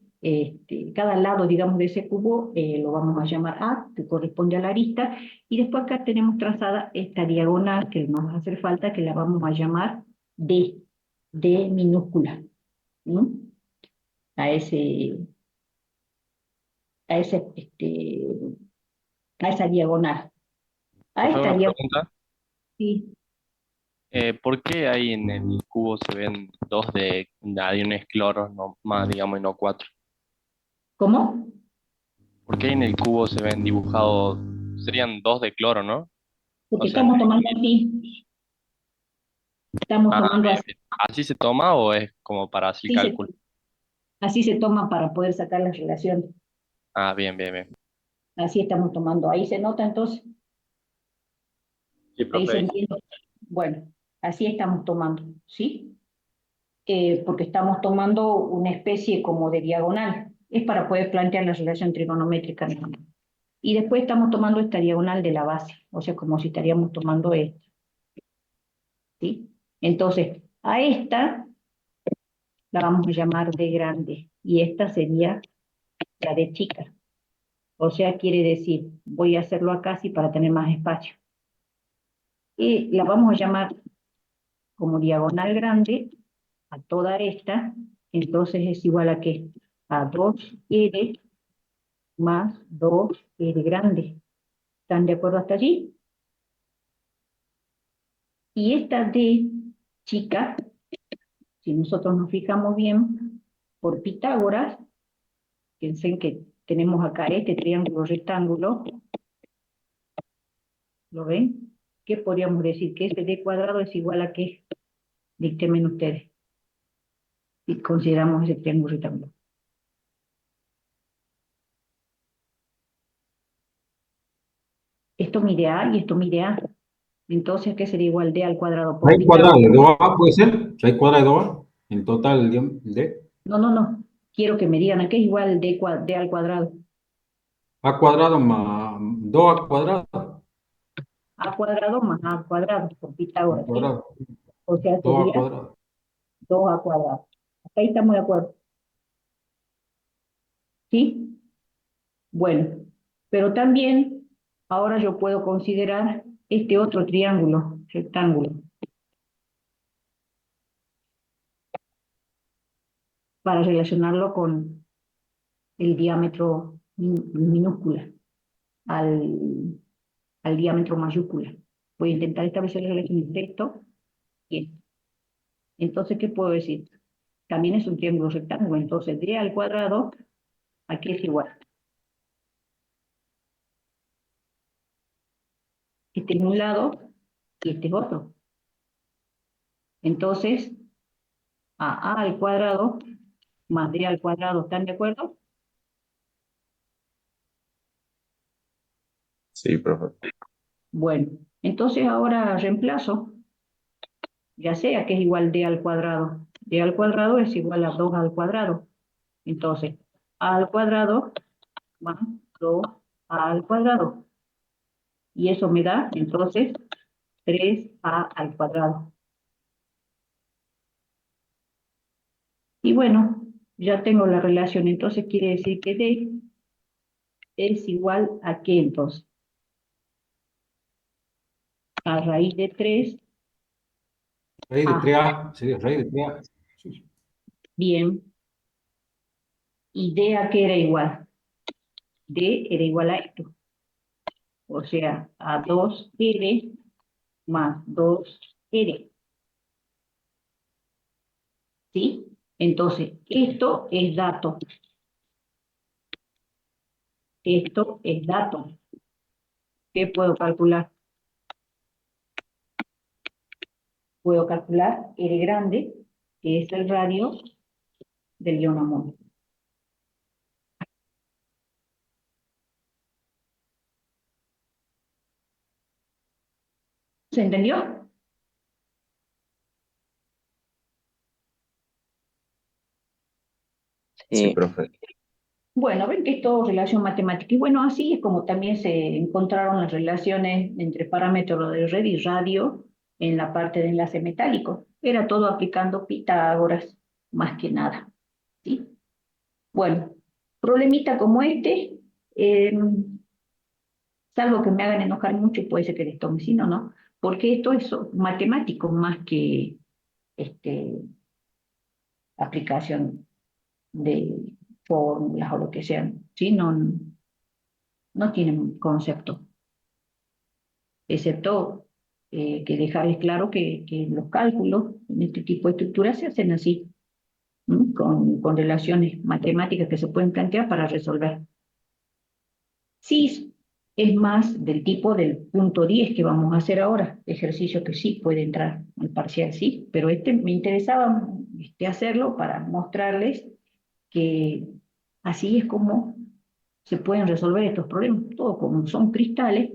[SPEAKER 1] cada lado, digamos, de ese cubo, lo vamos a llamar A, que corresponde a la arista, y después acá tenemos trazada esta diagonal que nos va a hacer falta, que la vamos a llamar D, D minúscula, ¿no? A ese, a ese, a esa diagonal. A
[SPEAKER 2] Profe,
[SPEAKER 1] esta
[SPEAKER 2] una
[SPEAKER 1] diagonal,
[SPEAKER 2] pregunta.
[SPEAKER 1] sí.
[SPEAKER 2] ¿Por qué ahí en el cubo se ven dos de aniones cloros, no más, digamos, y no cuatro?
[SPEAKER 1] ¿Cómo?
[SPEAKER 2] ¿Por qué en el cubo se ven dibujados, serían dos de cloro, ¿no?
[SPEAKER 1] Porque
[SPEAKER 2] O sea,
[SPEAKER 1] estamos tomando así, estamos tomando
[SPEAKER 2] bien,
[SPEAKER 1] así,
[SPEAKER 2] bien. ¿Así se toma o es como para así
[SPEAKER 1] así se,
[SPEAKER 2] cálculo?
[SPEAKER 1] así se toma para poder sacar las relaciones.
[SPEAKER 2] Ah, bien, bien, bien.
[SPEAKER 1] Así estamos tomando. Ahí se nota entonces,
[SPEAKER 2] Sí,
[SPEAKER 1] ahí
[SPEAKER 2] profe,
[SPEAKER 1] se
[SPEAKER 2] ahí sí.
[SPEAKER 1] entiende. Bueno, así estamos tomando, ¿sí? Porque estamos tomando una especie como de diagonal. Es para poder plantear la relación trigonométrica, ¿no? Y después estamos tomando esta diagonal de la base, o sea, como si estaríamos tomando esta, ¿sí? Entonces, a esta la vamos a llamar D grande, y esta sería la D chica. O sea, quiere decir, voy a hacerlo acá así para tener más espacio. Y la vamos a llamar como diagonal grande a toda esta, entonces es igual a ¿qué? a 2R más 2R grande. ¿Están de acuerdo hasta allí? Y esta D chica, si nosotros nos fijamos bien, por Pitágoras, piensen que tenemos acá este triángulo rectángulo, ¿lo ven? ¿Qué podríamos decir? Que este D cuadrado es igual a ¿qué? Díctenme ustedes, si consideramos ese triángulo rectángulo. Esto mide A y esto mide A. Entonces, ¿qué sería igual? D al cuadrado por
[SPEAKER 5] Raíz cuadrada
[SPEAKER 1] Pitágoras.
[SPEAKER 5] de 2A puede ser. Raíz cuadrada de 2A. En total, el D.
[SPEAKER 1] No. Quiero que me digan a qué es igual D al cuadrado.
[SPEAKER 5] A cuadrado más 2A cuadrado.
[SPEAKER 1] A cuadrado más A cuadrado por
[SPEAKER 5] A
[SPEAKER 1] Pitágoras, ¿sí?
[SPEAKER 5] cuadrado.
[SPEAKER 1] O sea,
[SPEAKER 5] 2A
[SPEAKER 1] sería
[SPEAKER 5] cuadrado.
[SPEAKER 1] 2A cuadrado. Hasta ahí estamos de acuerdo. ¿Sí? Bueno, pero también ahora yo puedo considerar este otro triángulo, rectángulo, para relacionarlo con el diámetro minúscula, al diámetro mayúscula. Voy a intentar establecer la relación entre esto y esto. Entonces, ¿qué puedo decir? También es un triángulo rectángulo, entonces D al cuadrado, aquí es igual. Este es un lado y este es otro. Entonces, a al cuadrado más D al cuadrado, ¿están de acuerdo?
[SPEAKER 3] Sí, profe.
[SPEAKER 1] Bueno, entonces ahora reemplazo, ya sea que es igual D al cuadrado. D al cuadrado es igual a 2 al cuadrado. Entonces, A al cuadrado más 2A al cuadrado. Y eso me da, entonces, 3A al cuadrado. Y bueno, ya tengo la relación, entonces quiere decir que D es igual a ¿qué entonces? A raíz de 3
[SPEAKER 5] Raíz de
[SPEAKER 1] A.
[SPEAKER 5] 3A. Sería raíz de 3A. Sí.
[SPEAKER 1] Bien. ¿Y D a qué era igual? D era igual a esto. O sea, a 2R más 2R. ¿Sí? Entonces, esto es dato. Esto es dato. ¿Qué puedo calcular? Puedo calcular R grande, que es el radio del ion amonio. ¿Se entendió?
[SPEAKER 3] Sí,
[SPEAKER 4] Sí,
[SPEAKER 3] profe.
[SPEAKER 1] Bueno, ven que es todo relación matemática. Y bueno, así es como también se encontraron las relaciones entre parámetros de red y radio en la parte de enlace metálico. Era todo aplicando Pitágoras, más que nada. ¿Sí? Bueno, problemita como este, salvo que me hagan enojar mucho, puede ser que les tome, si no, no. Porque esto es matemático más que aplicación de fórmulas o lo que sean. ¿Sí? No tienen concepto, excepto que dejarles claro que los cálculos en este tipo de estructuras se hacen así, con relaciones matemáticas que se pueden plantear para resolver. Sí, es más del tipo del punto 10 que vamos a hacer ahora, ejercicio que sí puede entrar al parcial, sí, pero me interesaba hacerlo para mostrarles que así es como se pueden resolver estos problemas, todo como son cristales,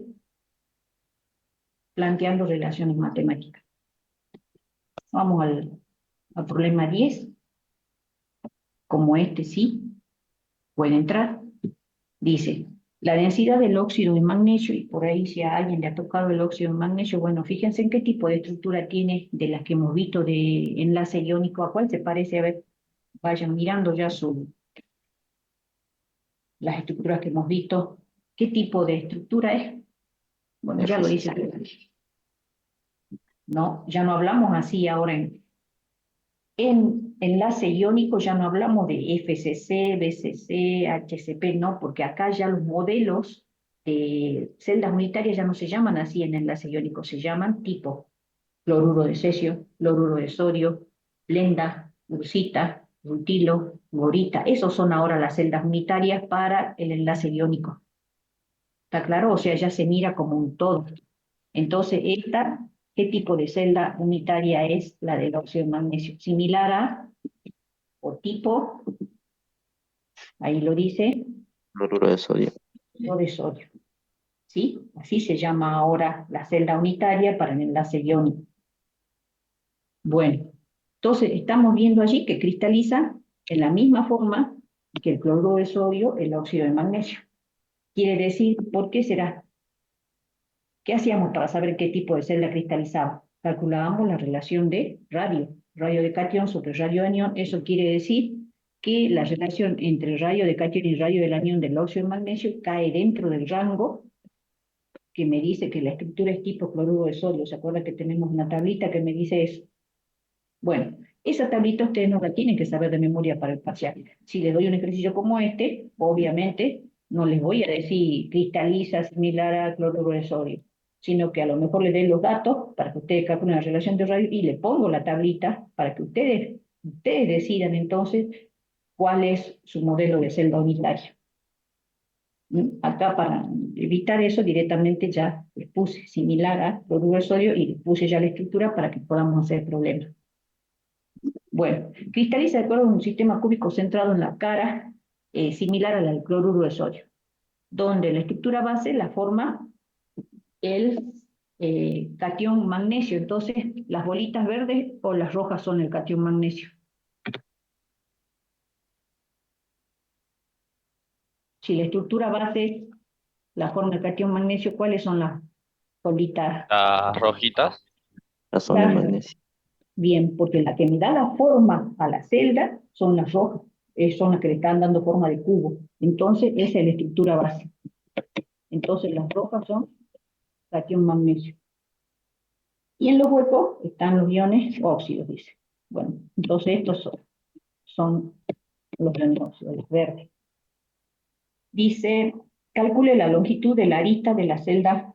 [SPEAKER 1] planteando relaciones matemáticas. Vamos al problema 10, como este sí puede entrar. Dice, la densidad del óxido de magnesio, y por ahí si a alguien le ha tocado el óxido de magnesio, bueno, fíjense en qué tipo de estructura tiene de las que hemos visto de enlace iónico, a cuál se parece, a ver, vayan mirando ya las estructuras que hemos visto, qué tipo de estructura es. Bueno, ya lo dice. No, ya no hablamos así ahora en enlace iónico ya no hablamos de FCC, BCC, HCP, no, porque acá ya los modelos de celdas unitarias ya no se llaman así en enlace iónico, se llaman tipo cloruro de cesio, cloruro de sodio, blenda, ursita, rutilo, borita. Esos son ahora las celdas unitarias para el enlace iónico. ¿Está claro? O sea, ya se mira como un todo. Entonces, ¿qué tipo de celda unitaria es la del óxido de magnesio? Similar a, o tipo, ahí lo dice,
[SPEAKER 4] Cloruro de sodio.
[SPEAKER 1] o de sodio. ¿Sí? Así se llama ahora la celda unitaria para el enlace iónico. Bueno, entonces estamos viendo allí que cristaliza en la misma forma que el cloruro de sodio, el óxido de magnesio. Quiere decir, ¿por qué será? ¿Qué hacíamos para saber qué tipo de celda cristalizaba? Calculábamos la relación de radio de cation sobre radio de anión. Eso quiere decir que la relación entre radio de cation y radio del anión del óxido de magnesio cae dentro del rango que me dice que la estructura es tipo cloruro de sodio. ¿Se acuerda que tenemos una tablita que me dice eso? Bueno, esa tablita ustedes no la tienen que saber de memoria para el parcial. Si les doy un ejercicio como este, obviamente no les voy a decir cristaliza similar a cloruro de sodio, sino que a lo mejor les den los datos para que ustedes calculen la relación de radio y le pongo la tablita para que ustedes decidan entonces cuál es su modelo de celda unitaria. Acá para evitar eso directamente ya les puse similar a cloruro de sodio y les puse ya la estructura para que podamos hacer problemas. Bueno, cristaliza de acuerdo a un sistema cúbico centrado en la cara, similar al cloruro de sodio, donde la estructura base la forma el catión magnesio. Entonces, las bolitas verdes o las rojas son el catión magnesio. Si la estructura base la forma el catión magnesio, ¿cuáles son las bolitas?
[SPEAKER 2] Las rojitas.
[SPEAKER 4] Razón de magnesio.
[SPEAKER 1] Bien, porque la que me da la forma a la celda son las rojas, son las que le están dando forma de cubo. Entonces, esa es la estructura base. Entonces, las rojas son catión magnesio. Y en los huecos están los iones óxidos, dice. Bueno, entonces estos son los iones óxidos, los verdes. Dice, calcule la longitud de la arista de la celda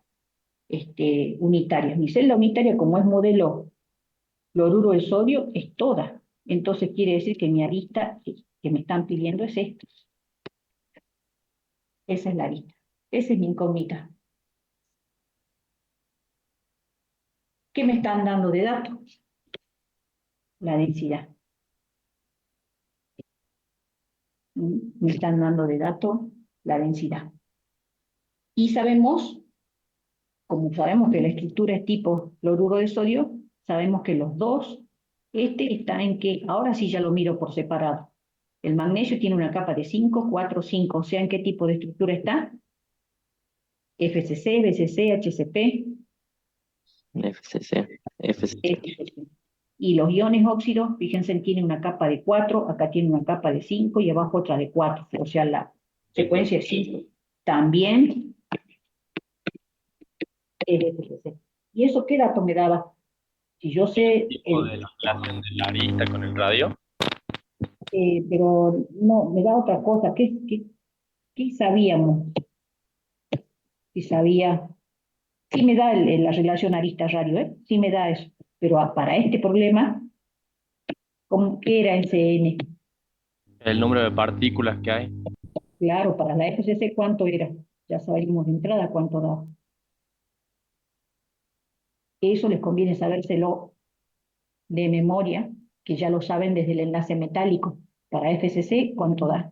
[SPEAKER 1] unitaria. Mi celda unitaria, como es modelo cloruro de sodio, es toda. Entonces quiere decir que mi arista que me están pidiendo es esta. Esa es la arista. Esa es mi incógnita. ¿Qué me están dando de datos? La densidad. Me están dando de dato la densidad. Y sabemos, como sabemos que la estructura es tipo cloruro de sodio, sabemos que los dos, está en que, ahora sí ya lo miro por separado. El magnesio tiene una capa de 5, 4, 5, o sea, ¿en qué tipo de estructura está? FCC, BCC, HCP.
[SPEAKER 4] FCC.
[SPEAKER 1] FCC. Y los iones óxidos, fíjense, tienen una capa de 4, acá tiene una capa de 5 y abajo otra de 4, o sea, la secuencia es 5. También es FCC. ¿Y eso qué dato me daba? Si yo sé,
[SPEAKER 2] Tipo de la relación de la arista con el radio.
[SPEAKER 1] pero no, me da otra cosa. ¿Qué sabíamos? Si sabía, sí me da la relación arista-radio, sí me da eso. Pero para este problema, ¿qué era SN?
[SPEAKER 2] El número de partículas que hay.
[SPEAKER 1] Claro, para la FCC, ¿cuánto era? Ya sabíamos de entrada cuánto daba. Eso les conviene sabérselo de memoria, que ya lo saben desde el enlace metálico. Para FCC, ¿cuánto da?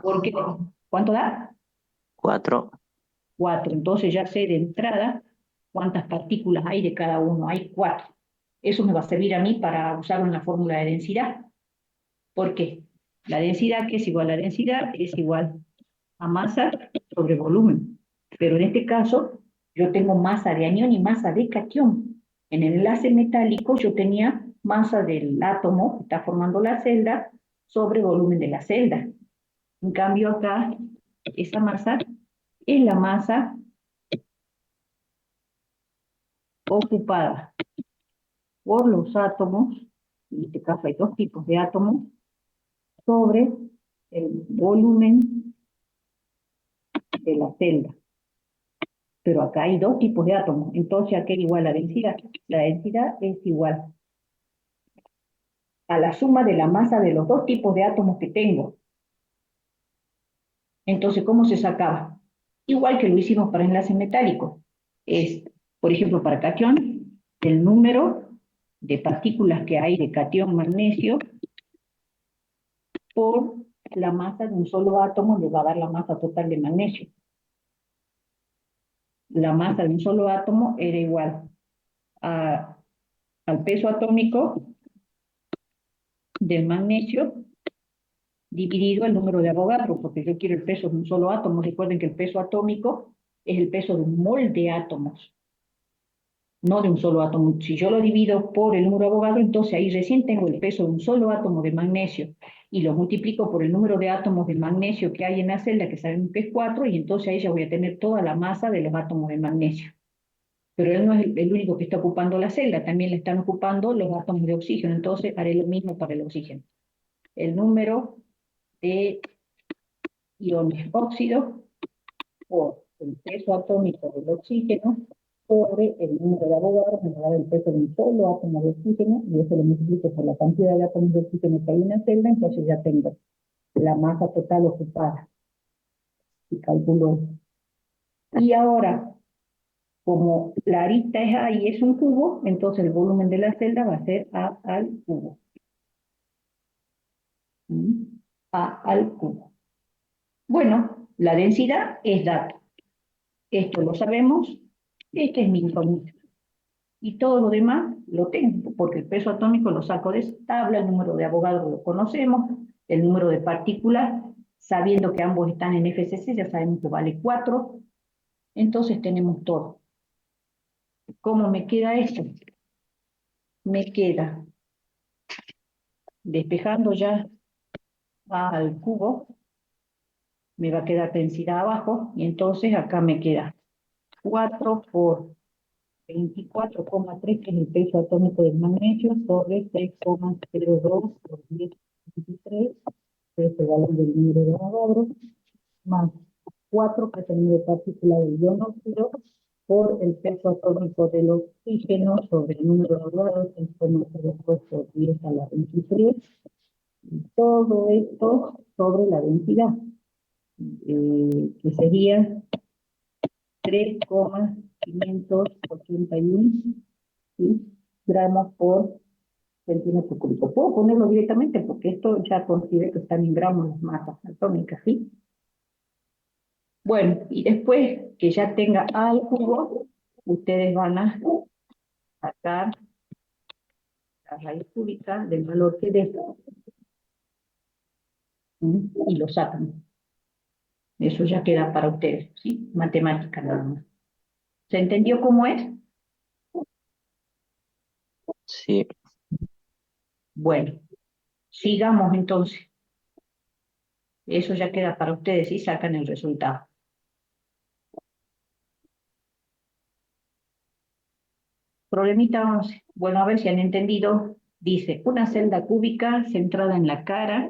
[SPEAKER 1] Porque, ¿cuánto da?
[SPEAKER 4] 4.
[SPEAKER 1] 4. Entonces ya sé de entrada cuántas partículas hay de cada uno. Hay 4. Eso me va a servir a mí para usarlo en la fórmula de densidad. ¿Por qué? La densidad, que es igual a densidad, es igual a masa sobre volumen. Pero en este caso, yo tengo masa de anión y masa de cation. En el enlace metálico yo tenía masa del átomo que está formando la celda sobre volumen de la celda. En cambio acá, esa masa es la masa ocupada por los átomos en este caso hay dos tipos de átomos, sobre el volumen de la celda. Pero acá hay dos tipos de átomos, entonces ¿a qué es igual la densidad? La densidad es igual a la suma de la masa de los dos tipos de átomos que tengo. Entonces, ¿cómo se sacaba? Igual que lo hicimos para enlaces metálicos. Es, por ejemplo, para catión, el número de partículas que hay de catión magnesio por la masa de un solo átomo le va a dar la masa total de magnesio. La masa de un solo átomo era igual al peso atómico del magnesio dividido el número de Avogadro, porque yo quiero el peso de un solo átomo. Recuerden que el peso atómico es el peso de un mol de átomos, no de un solo átomo. Si yo lo divido por el número de Avogadro, entonces ahí recién tengo el peso de un solo átomo de magnesio, y lo multiplico por el número de átomos de magnesio que hay en la celda, que sabemos que es 4, y entonces ahí ya voy a tener toda la masa de los átomos de magnesio. Pero él no es el único que está ocupando la celda, también le están ocupando los átomos de oxígeno, entonces haré lo mismo para el oxígeno. El número de iones óxido por el peso atómico del oxígeno sobre el número de Avogadro, me va a dar el peso de un solo átomo de oxígeno, y eso lo multiplico por la cantidad de átomos de oxígeno que hay en la celda, entonces ya tengo la masa total ocupada. Y calculo. Y ahora, como la arista es A y es un cubo, entonces el volumen de la celda va a ser A al cubo. A al cubo. Bueno, la densidad es dato. Esto lo sabemos. Este es mi incógnita. Y todo lo demás lo tengo, porque el peso atómico lo saco de esa tabla, el número de Avogadro lo conocemos, el número de partículas, sabiendo que ambos están en FCC, ya sabemos que vale 4, entonces tenemos todo. ¿Cómo me queda esto? Me queda, despejando ya al cubo, me va a quedar densidad abajo, y entonces acá me queda 4 por 24,3, que es el peso atómico del magnesio, sobre 6,02 por 10,23, que es el valor del número de Avogadro, más 4, que es el número de partículas del ion óxido, por el peso atómico del oxígeno sobre el número de Avogadro, 6,02 por 10 a la 23, y todo esto sobre la densidad, que sería 3,581, ¿sí?, gramos por centímetro cúbico. Puedo ponerlo directamente porque esto ya considero que están en gramos las masas atómicas, ¿sí? Bueno, y después que ya tenga A al cubo, ustedes van a sacar la raíz cúbica del valor que dé, y lo sacan. Eso ya queda para ustedes, ¿sí? Matemática nada más. ¿Se entendió cómo es?
[SPEAKER 4] Sí,
[SPEAKER 1] Bueno, sigamos entonces. Eso ya queda para ustedes y sacan el resultado. Problemita 11. Bueno, a ver si han entendido. Dice, una celda cúbica centrada en la cara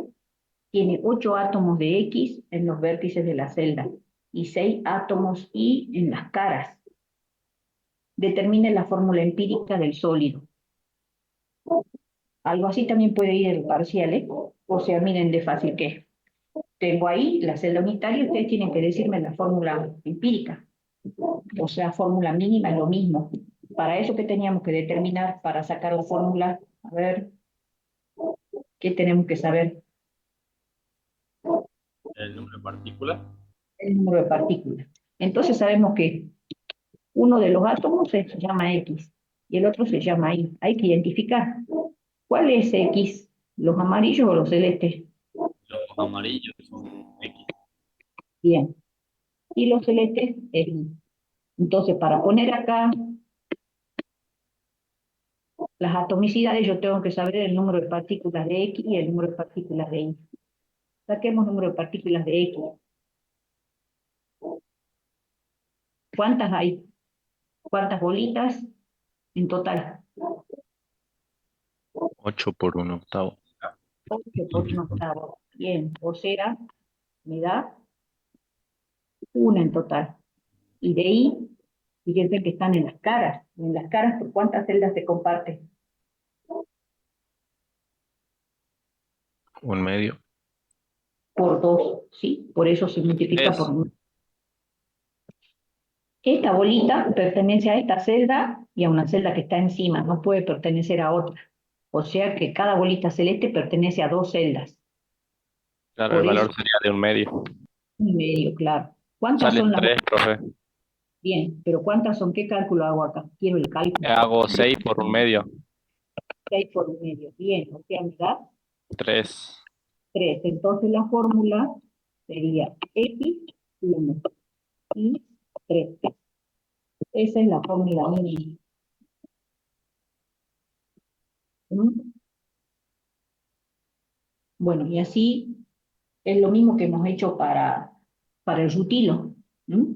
[SPEAKER 1] tiene 8 átomos de X en los vértices de la celda y 6 átomos Y en las caras. Determine la fórmula empírica del sólido. Algo así también puede ir el parcial, ¿eh? O sea, miren de fácil que es. Tengo ahí la celda unitaria y ustedes tienen que decirme la fórmula empírica. O sea, fórmula mínima es lo mismo. Para eso, ¿qué teníamos que determinar para sacar la fórmula? A ver, ¿qué tenemos que saber?
[SPEAKER 2] El número de partículas.
[SPEAKER 1] El número de partículas. Entonces sabemos que uno de los átomos se llama X y el otro se llama Y. Hay que identificar. ¿Cuál es X? ¿Los amarillos o los celestes?
[SPEAKER 2] Los amarillos son X.
[SPEAKER 1] Bien. Y los celestes es Y. Entonces, para poner acá las atomicidades, yo tengo que saber el número de partículas de X y el número de partículas de Y. Saquemos número de partículas de X. ¿Cuántas hay? ¿Cuántas bolitas en total?
[SPEAKER 2] 8 por 1/8.
[SPEAKER 1] 8 por 1/8. Bien, o sea, me da 1 en total. Y de ahí, fíjense que están en las caras. En las caras, ¿por cuántas celdas se comparten?
[SPEAKER 2] 1/2.
[SPEAKER 1] Por 2, ¿sí? Por eso se multiplica
[SPEAKER 2] 3.
[SPEAKER 1] por 1. Esta bolita pertenece a esta celda y a una celda que está encima, no puede pertenecer a otra. O sea que cada bolita celeste pertenece a 2 celdas.
[SPEAKER 2] Claro, el
[SPEAKER 1] Por eso,
[SPEAKER 2] valor sería de 1/2.
[SPEAKER 1] 1,5, claro. ¿Cuántas
[SPEAKER 2] Sale
[SPEAKER 1] son las
[SPEAKER 2] 3,
[SPEAKER 1] bolitas?
[SPEAKER 2] profe.
[SPEAKER 1] Bien, pero ¿cuántas son? ¿Qué cálculo hago acá? Quiero el cálculo.
[SPEAKER 2] Hago 6 por 1/2.
[SPEAKER 1] 6 por 1,5. Bien, o sea, me da
[SPEAKER 2] 3.
[SPEAKER 1] 3. Entonces la fórmula sería X1 y 3. Esa es la fórmula mínima. ¿Mm? Bueno, y así es lo mismo que hemos hecho para el rutilo. ¿Mm?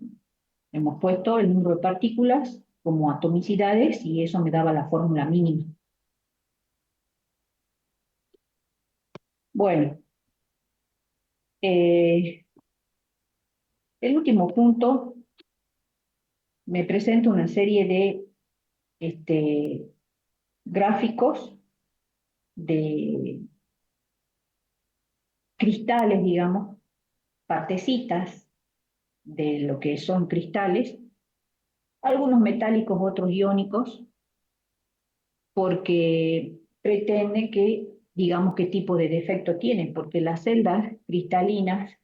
[SPEAKER 1] Hemos puesto el número de partículas como atomicidades y eso me daba la fórmula mínima. Bueno, el último punto me presenta una serie de gráficos de cristales, digamos, partecitas de lo que son cristales, algunos metálicos, otros iónicos, porque pretende que, digamos, qué tipo de defecto tienen, porque las celdas cristalinas,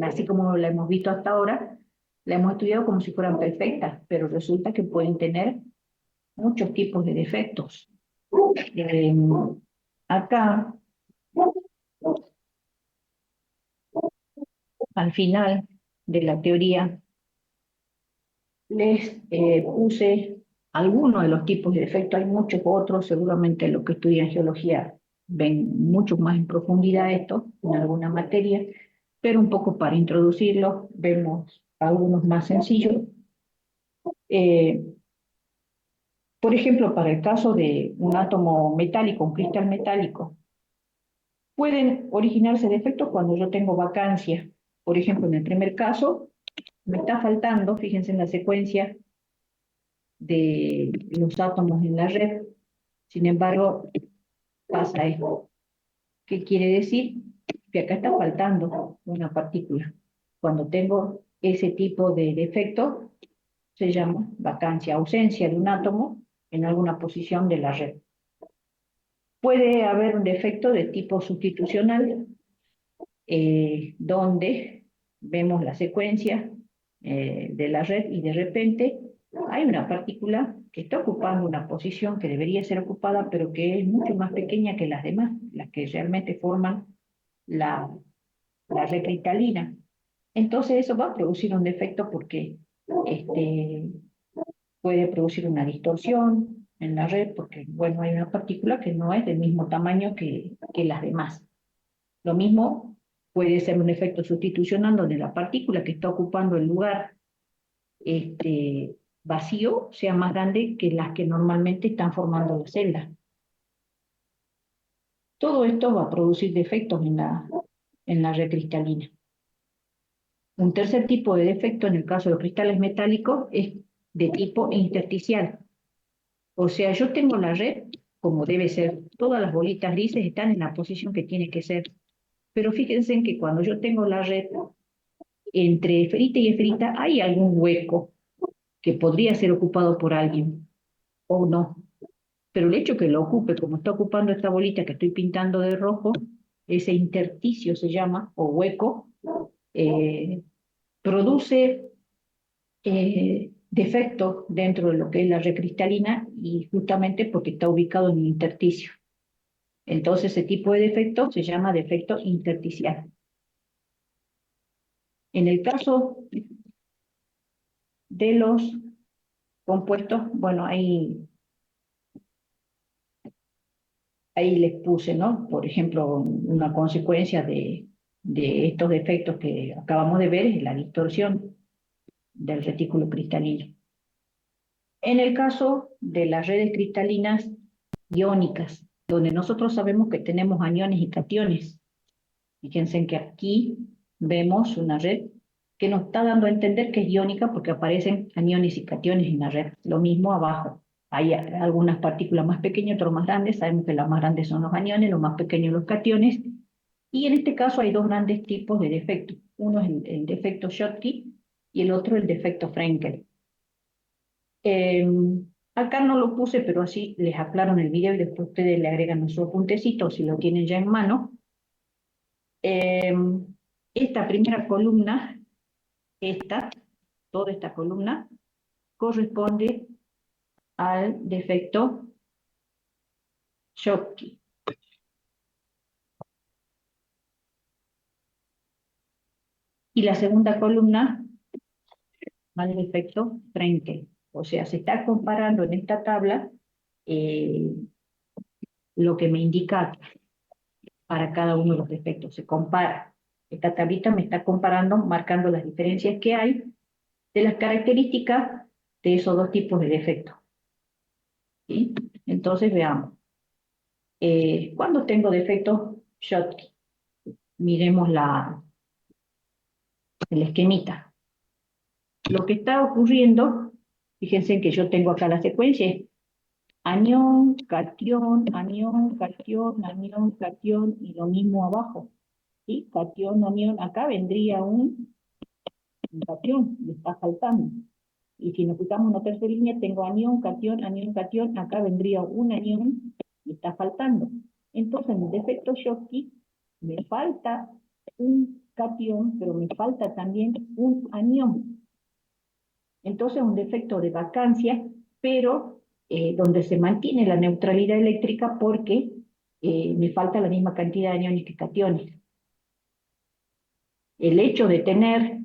[SPEAKER 1] así como la hemos visto hasta ahora, la hemos estudiado como si fueran perfectas, pero resulta que pueden tener muchos tipos de defectos. Eh, Acá, al final de la teoría, les puse algunos de los tipos de defectos, hay muchos otros, seguramente los que estudian geología ven mucho más en profundidad esto, en alguna materia, pero un poco para introducirlos, vemos algunos más sencillos. Eh, por ejemplo, para el caso de un átomo metálico, un cristal metálico, pueden originarse defectos cuando yo tengo vacancia. Por ejemplo, en el primer caso, me está faltando, fíjense en la secuencia de los átomos en la red. Sin embargo, pasa esto. ¿Qué quiere decir? Que acá está faltando una partícula. Cuando tengo ese tipo de defecto, se llama vacancia, ausencia de un átomo en alguna posición de la red. Puede haber un defecto de tipo sustitucional, donde vemos la secuencia de la red y de repente hay una partícula que está ocupando una posición que debería ser ocupada, pero que es mucho más pequeña que las demás, las que realmente forman la red cristalina. Entonces eso va a producir un defecto porque puede producir una distorsión en la red, porque bueno, hay una partícula que no es del mismo tamaño que las demás. Lo mismo puede ser un efecto sustitucional donde la partícula que está ocupando el lugar vacío sea más grande que las que normalmente están formando la celda. Todo esto va a producir defectos en la red cristalina. Un tercer tipo de defecto en el caso de los cristales metálicos es de tipo intersticial. O sea, yo tengo la red como debe ser, todas las bolitas grises están en la posición que tiene que ser. Pero fíjense en que cuando yo tengo la red, entre esferita y esferita hay algún hueco que podría ser ocupado por alguien o no. Pero el hecho que lo ocupe, como está ocupando esta bolita que estoy pintando de rojo, ese intersticio se llama, o hueco, produce defectos dentro de lo que es la red cristalina y justamente porque está ubicado en el intersticio. Entonces ese tipo de defecto se llama defecto intersticial. En el caso de los compuestos, bueno, ahí les puse, ¿no? Por ejemplo, una consecuencia de estos defectos que acabamos de ver es la distorsión del retículo cristalino. En el caso de las redes cristalinas iónicas, donde nosotros sabemos que tenemos aniones y cationes. Fíjense que aquí vemos una red que nos está dando a entender que es iónica porque aparecen aniones y cationes en la red. Lo mismo abajo. Hay algunas partículas más pequeñas, otras más grandes. Sabemos que las más grandes son los aniones, los más pequeños los cationes. Y en este caso hay dos grandes tipos de defectos. Uno es el defecto Schottky y el otro el defecto Frenkel. Acá no lo puse, pero así les aclaro en el video y después ustedes le agregan su puntecito si lo tienen ya en mano. Esta primera columna, toda esta columna, corresponde al defecto Schottky. Y la segunda columna al defecto Frenkel. O sea, se está comparando en esta tabla lo que me indica para cada uno de los defectos. Se compara. Esta tablita me está comparando, marcando las diferencias que hay de las características de esos dos tipos de defectos. ¿Sí? Entonces veamos. ¿Cuándo tengo defectos Schottky? Miremos el esquemita. Lo que está ocurriendo, fíjense que yo tengo acá la secuencia, es anión, cation, anión, cation, anión, cation, y lo mismo abajo. ¿Sí? Cation, anión, acá vendría un cation, le está faltando. Y si nos fijamos en la tercera línea, tengo anión, cation, acá vendría un anión y está faltando. Entonces, en el defecto Schottky, me falta un cation, pero me falta también un anión. Entonces, un defecto de vacancia, pero donde se mantiene la neutralidad eléctrica porque me falta la misma cantidad de aniones que cationes. El hecho de tener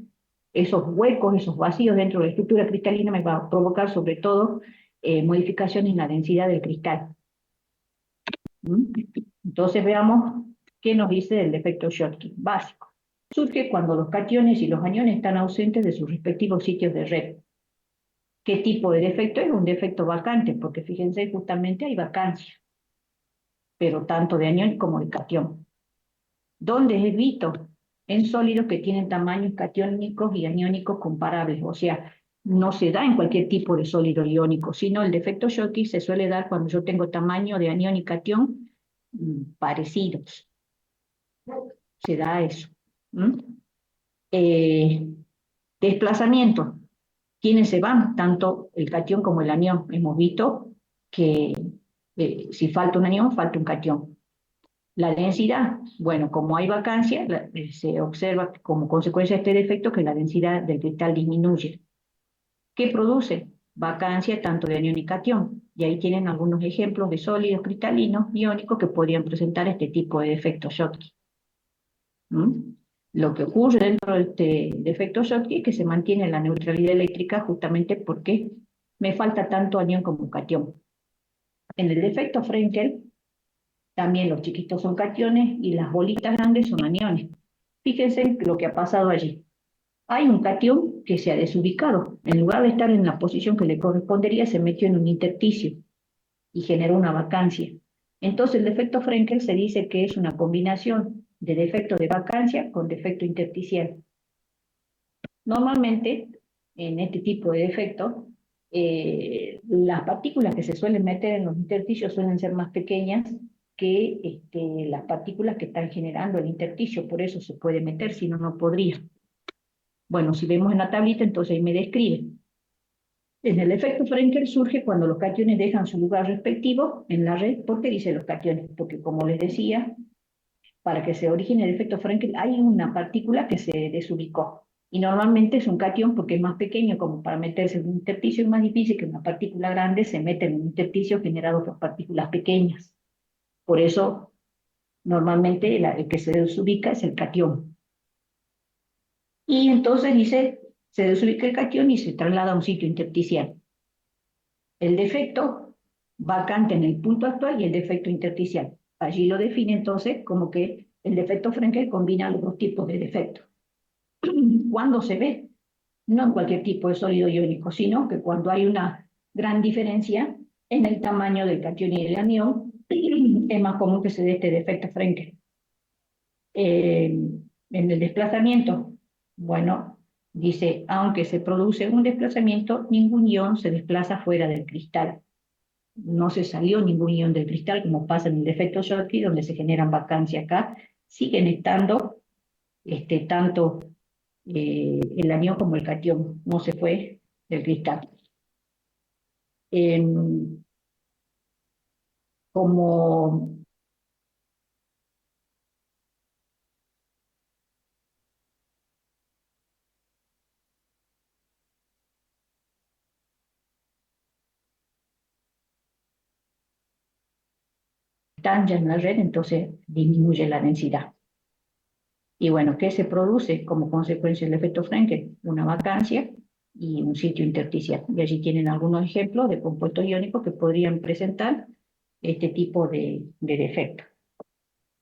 [SPEAKER 1] esos huecos, esos vacíos dentro de la estructura cristalina me va a provocar sobre todo modificaciones en la densidad del cristal. Entonces veamos qué nos dice el defecto Schottky básico. Surge cuando los cationes y los aniones están ausentes de sus respectivos sitios de red. ¿Qué tipo de defecto es? Un defecto vacante, porque fíjense, justamente hay vacancia, pero tanto de anión como de cation. ¿Dónde es visto? En sólidos que tienen tamaños catiónicos y aniónicos comparables, o sea, no se da en cualquier tipo de sólido iónico, sino el defecto Schottky se suele dar cuando yo tengo tamaño de anión y cation parecidos. Se da eso. Desplazamiento. ¿Quiénes se van? Tanto el cation como el anión. Hemos visto que si falta un anión, falta un cation. La densidad, bueno, como hay vacancia, se observa como consecuencia de este defecto que la densidad del cristal disminuye. ¿Qué produce? Vacancia tanto de anión y cation. Y ahí tienen algunos ejemplos de sólidos cristalinos iónicos que podrían presentar este tipo de defecto Schottky. Lo que ocurre dentro de este defecto Schottky es que se mantiene la neutralidad eléctrica justamente porque me falta tanto anión como cation. En el defecto Frenkel, también los chiquitos son cationes y las bolitas grandes son aniones. Fíjense lo que ha pasado allí. Hay un cation que se ha desubicado. En lugar de estar en la posición que le correspondería, se metió en un intersticio y generó una vacancia. Entonces el defecto Frenkel se dice que es una combinación de defecto de vacancia con defecto intersticial. Normalmente, en este tipo de defectos, las partículas que se suelen meter en los intersticios suelen ser más pequeñas que las partículas que están generando el intersticio, por eso se puede meter, si no, no podría. Bueno, si vemos en la tablita, entonces ahí me describe. En el efecto Frenkel surge cuando los cationes dejan su lugar respectivo en la red. ¿Por qué dice los cationes? Porque como les decía, para que se origine el efecto Frenkel hay una partícula que se desubicó. Y normalmente es un cation porque es más pequeño, como para meterse en un intersticio es más difícil que una partícula grande se mete en un intersticio generado por partículas pequeñas. Por eso, normalmente el que se desubica es el cation. Y entonces dice, se desubica el cation y se traslada a un sitio intersticial. El defecto vacante en el punto actual y el defecto intersticial. Allí lo define entonces como que el defecto Frenkel combina los dos tipos de defectos. ¿Cuándo se ve? No en cualquier tipo de sólido iónico, sino que cuando hay una gran diferencia En el tamaño del catión y del anión, es más común que se dé este defecto Frenkel. En el desplazamiento, bueno, dice, aunque se produce un desplazamiento, ningún ion se desplaza fuera del cristal. No se salió ningún ion del cristal, como pasa en el defecto Schottky, donde se generan vacancias acá. Siguen estando tanto el anión como el catión, no se fue del cristal. Como están ya en la red, entonces disminuye la densidad. Y bueno, ¿qué se produce como consecuencia del efecto Frenkel? Una vacancia y un sitio intersticial. Y allí tienen algunos ejemplos de compuestos iónicos que podrían presentar este tipo de defecto.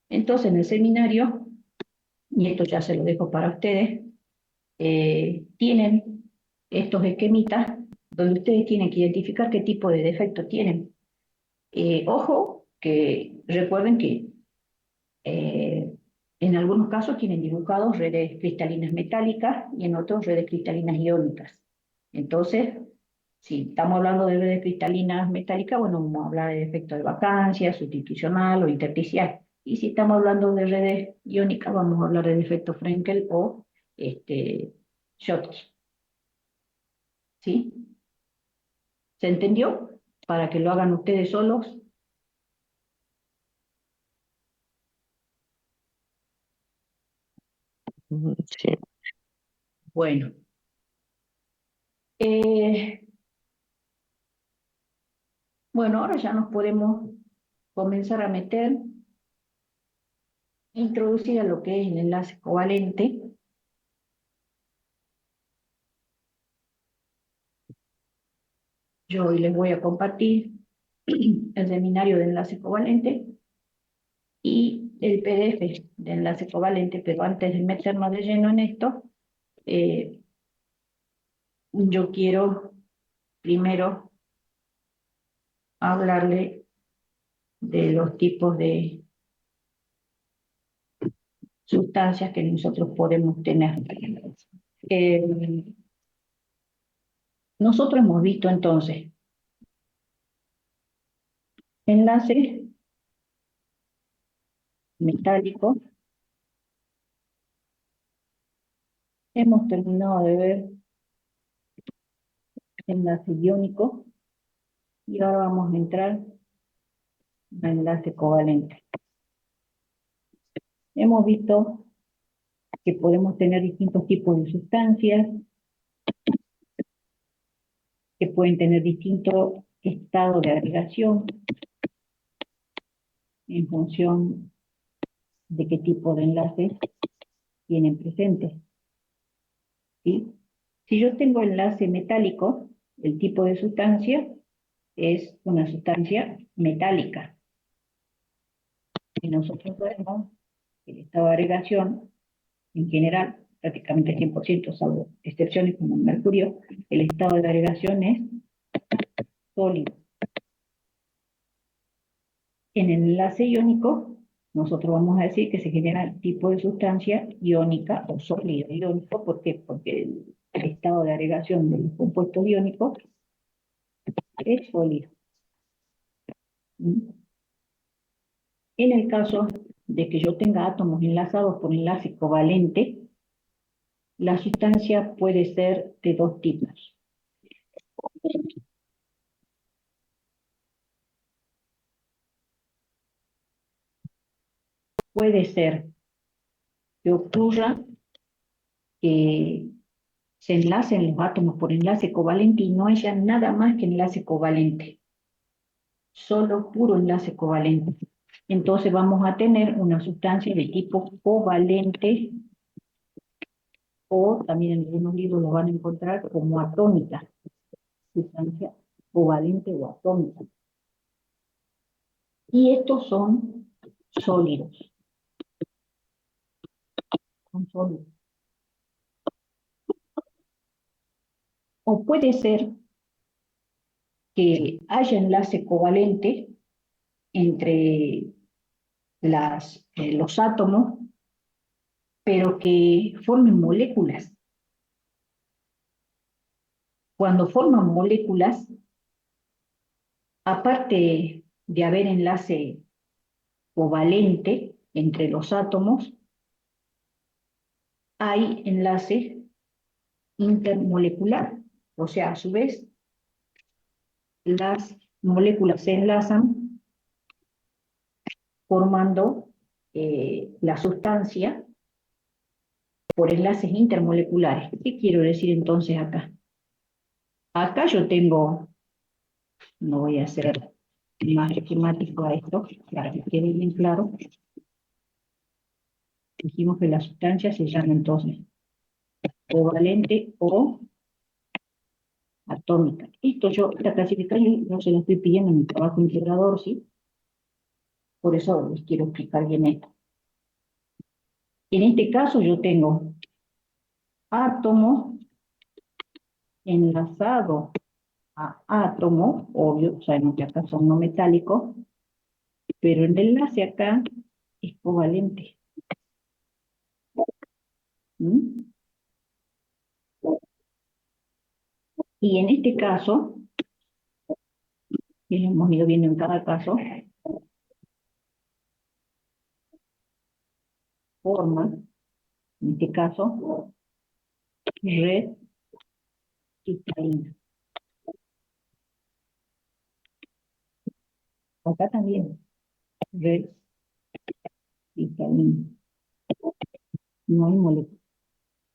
[SPEAKER 1] Entonces, en el seminario, y esto ya se lo dejo para ustedes, tienen estos esquemitas donde ustedes tienen que identificar qué tipo de defecto tienen. Ojo, que recuerden que en algunos casos tienen dibujados redes cristalinas metálicas y en otros redes cristalinas iónicas. Entonces, si estamos hablando de redes cristalinas metálicas, bueno, vamos a hablar de efecto de vacancia, sustitucional o intersticial. Y si estamos hablando de redes iónicas, vamos a hablar del efecto Frenkel o Schottky. ¿Sí? ¿Se entendió? Para que lo hagan ustedes solos.
[SPEAKER 4] Sí.
[SPEAKER 1] Bueno. Bueno, ahora ya nos podemos comenzar a meter, introducir a lo que es el enlace covalente. Yo hoy les voy a compartir el seminario de enlace covalente y el PDF de enlace covalente, pero antes de meternos de lleno en esto, yo quiero primero hablarle de los tipos de sustancias que nosotros podemos tener. Nosotros hemos visto entonces enlaces metálicos, hemos terminado de ver enlace iónico y ahora vamos a entrar al enlace covalente. Hemos visto que podemos tener distintos tipos de sustancias, que pueden tener distintos estados de agregación en función de qué tipo de enlaces tienen presentes. ¿Sí? Si yo tengo enlace metálico, el tipo de sustancia es una sustancia metálica. Y nosotros vemos el estado de agregación, en general, prácticamente 100%, salvo excepciones como el mercurio, el estado de agregación es sólido. En el enlace iónico, nosotros vamos a decir que se genera el tipo de sustancia iónica o sólido iónico. ¿Por qué? Porque el estado de agregación de los compuestos iónicos es sólido. En el caso de que yo tenga átomos enlazados por enlace covalente, la sustancia puede ser de dos tipos. Puede ser que ocurra que se enlacen los átomos por enlace covalente y no haya nada más que enlace covalente, solo puro enlace covalente. Entonces vamos a tener una sustancia de tipo covalente, o también en algunos libros lo van a encontrar como atómica, sustancia covalente o atómica. Y estos son sólidos. Son sólidos. O puede ser que haya enlace covalente entre los átomos, pero que formen moléculas. Cuando forman moléculas, aparte de haber enlace covalente entre los átomos, hay enlace intermolecular. O sea, a su vez, las moléculas se enlazan formando la sustancia por enlaces intermoleculares. ¿Qué quiero decir entonces acá? Acá yo tengo, no voy a hacer más esquemático a esto, para que quede bien claro. Dijimos que la sustancia se llama entonces covalente o atómica. Esta clasificación yo se la estoy pidiendo en mi trabajo integrador, ¿sí? Por eso les quiero explicar bien esto. En este caso yo tengo átomo enlazado a átomo, obvio, sabemos que acá son no metálicos, pero el enlace acá es covalente. ¿Mm? Y en este caso, y lo hemos ido viendo en cada caso, forma, en este caso, red cristalina. Acá también, red cristalina. No hay molécula.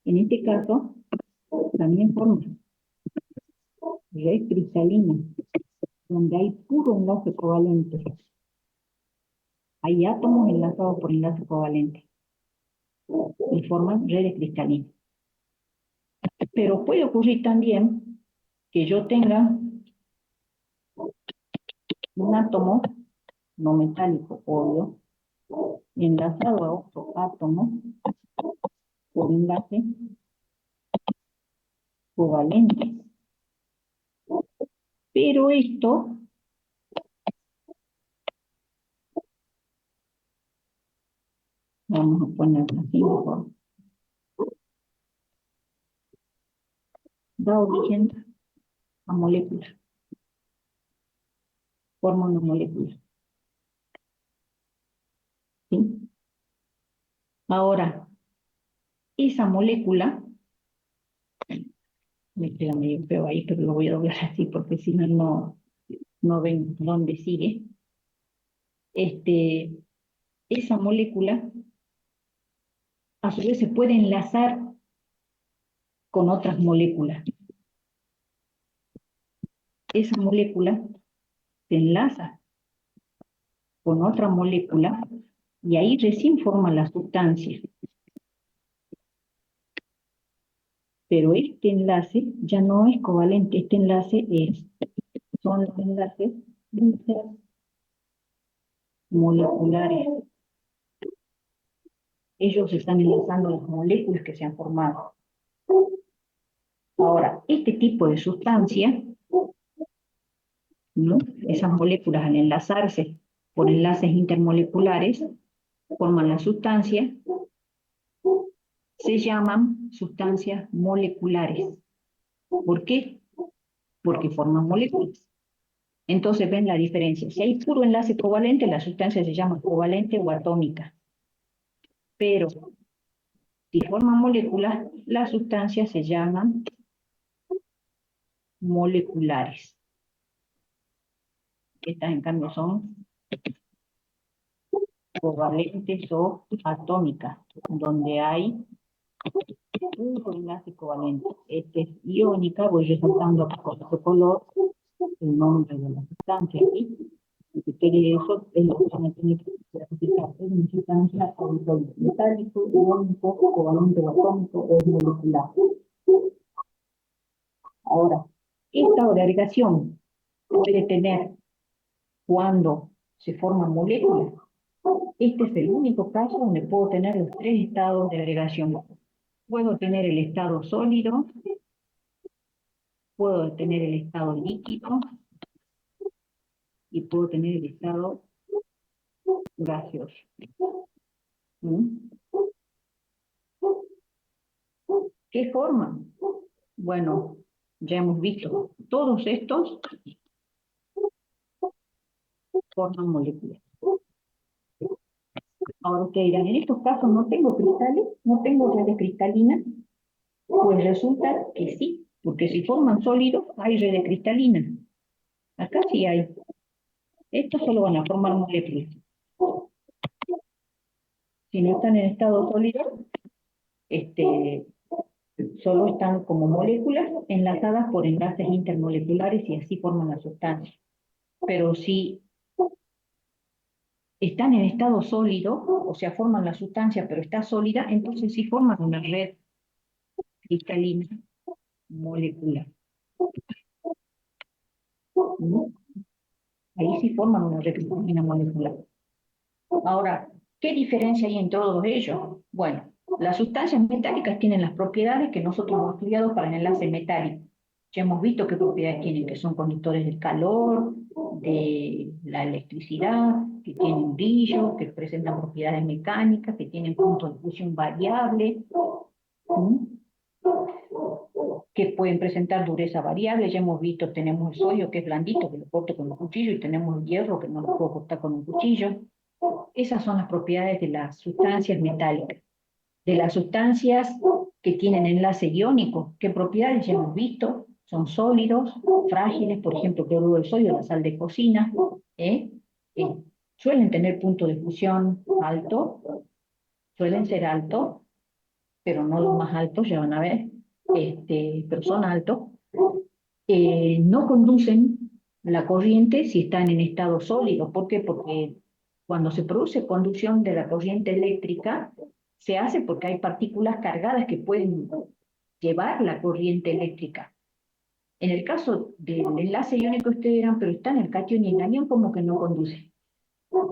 [SPEAKER 1] En este caso, también forma red cristalina, donde hay puro enlace covalente. Hay átomos enlazados por enlace covalente y forman redes cristalinas. Pero puede ocurrir también que yo tenga un átomo no metálico, obvio, enlazado a otro átomo por enlace covalente. Pero esto vamos a ponerlo así mejor, da origen a moléculas, forma una molécula. ¿Sí? Ahora, esa molécula, me queda medio feo ahí, pero lo voy a doblar así porque si no, no ven dónde sigue. Esa molécula a su vez se puede enlazar con otras moléculas. Esa molécula se enlaza con otra molécula y ahí recién forma la sustancia. Pero este enlace ya no es covalente, este enlace son los enlaces intermoleculares. Ellos están enlazando las moléculas que se han formado. Ahora, este tipo de sustancia, ¿no? Esas moléculas al enlazarse por enlaces intermoleculares, forman la sustancia, se llaman sustancias moleculares. ¿Por qué? Porque forman moléculas. Entonces ven la diferencia. Si hay puro enlace covalente, la sustancia se llama covalente o atómica. Pero si forman moléculas, las sustancias se llaman moleculares. Estas en cambio son covalentes o atómicas, donde hay un enlace covalente. Este es iónica, voy resaltando acá con este color el nombre de la sustancia aquí. Y si quiere eso, es lo que se me tiene que clasificar. Es una sustancia metálico, iónico, covalente o atómico o molecular. Ahora, esta agregación puede tener cuando se forman moléculas. Este es el único caso donde puedo tener los tres estados de agregación. Puedo tener el estado sólido, puedo tener el estado líquido y puedo tener el estado gaseoso. ¿Mm? ¿Qué forman? Bueno, ya hemos visto, todos estos forman moléculas. Ahora ustedes dirán, en estos casos no tengo cristales, no tengo redes cristalinas. Pues resulta que sí, porque si forman sólidos hay redes cristalinas. Acá sí hay. Estos solo van a formar moléculas. Si no están en estado sólido, solo están como moléculas enlazadas por enlaces intermoleculares y así forman la sustancia. Pero si están en estado sólido, o sea, forman la sustancia, pero está sólida, entonces sí forman una red cristalina molecular. ¿No? Ahí sí forman una red cristalina molecular. Ahora, ¿qué diferencia hay entre todos ellos? Bueno, las sustancias metálicas tienen las propiedades que nosotros hemos estudiado para el enlace metálico. Ya hemos visto qué propiedades tienen, que son conductores del calor, de la electricidad, que tienen brillo, que presentan propiedades mecánicas, que tienen punto de fusión variable, ¿sí? Que pueden presentar dureza variable. Ya hemos visto, tenemos el sodio que es blandito, que lo corto con un cuchillo, y tenemos el hierro que no lo puedo cortar con un cuchillo. Esas son las propiedades de las sustancias metálicas. De las sustancias que tienen enlace iónico, ¿qué propiedades ya hemos visto? Son sólidos, frágiles, por ejemplo, cloruro de sodio, la sal de cocina, suelen tener punto de fusión alto, suelen ser altos, pero no los más altos, ya van a ver, pero son altos. No conducen la corriente si están en estado sólido. ¿Por qué? Porque cuando se produce conducción de la corriente eléctrica, se hace porque hay partículas cargadas que pueden llevar la corriente eléctrica. En el caso del enlace iónico, ustedes dirán, pero están el catión y el anión como que no conducen.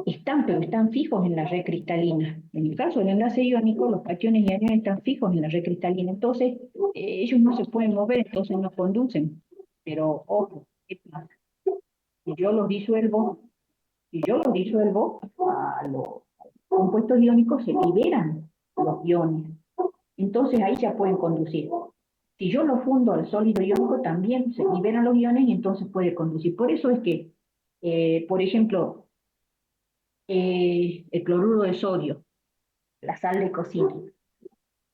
[SPEAKER 1] Están, pero están fijos en la red cristalina. En el caso del enlace iónico, los cationes y aniones están fijos en la red cristalina. Entonces, ellos no se pueden mover, entonces no conducen. Pero, ojo, ¿qué pasa? Si yo los disuelvo, a los compuestos iónicos se liberan los iones. Entonces ahí ya pueden conducir. Si yo lo fundo al sólido iónico, también se liberan los iones y entonces puede conducir. Por eso es que, por ejemplo, el cloruro de sodio, la sal de cocina.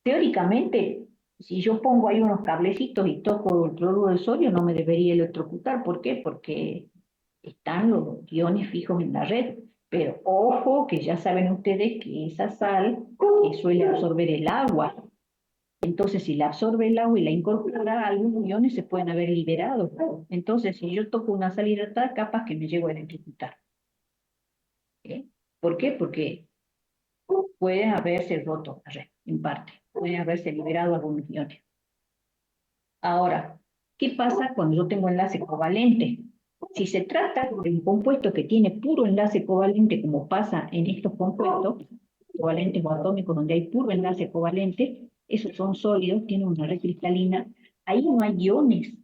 [SPEAKER 1] Teóricamente, si yo pongo ahí unos cablecitos y toco el cloruro de sodio, no me debería electrocutar. ¿Por qué? Porque están los iones fijos en la red. Pero ojo, que ya saben ustedes que esa sal suele absorber el agua. Entonces, si la absorbe el agua y la incorpora, algunos iones se pueden haber liberado. Entonces, si yo toco una sal hidratada, capaz que me llego a electrocutar. ¿Por qué? Porque pueden haberse roto la red, en parte. Pueden haberse liberado algunos iones. Ahora, ¿qué pasa cuando yo tengo enlace covalente? Si se trata de un compuesto que tiene puro enlace covalente, como pasa en estos compuestos, covalentes o atómicos donde hay puro enlace covalente, esos son sólidos, tienen una red cristalina, ahí no hay iones,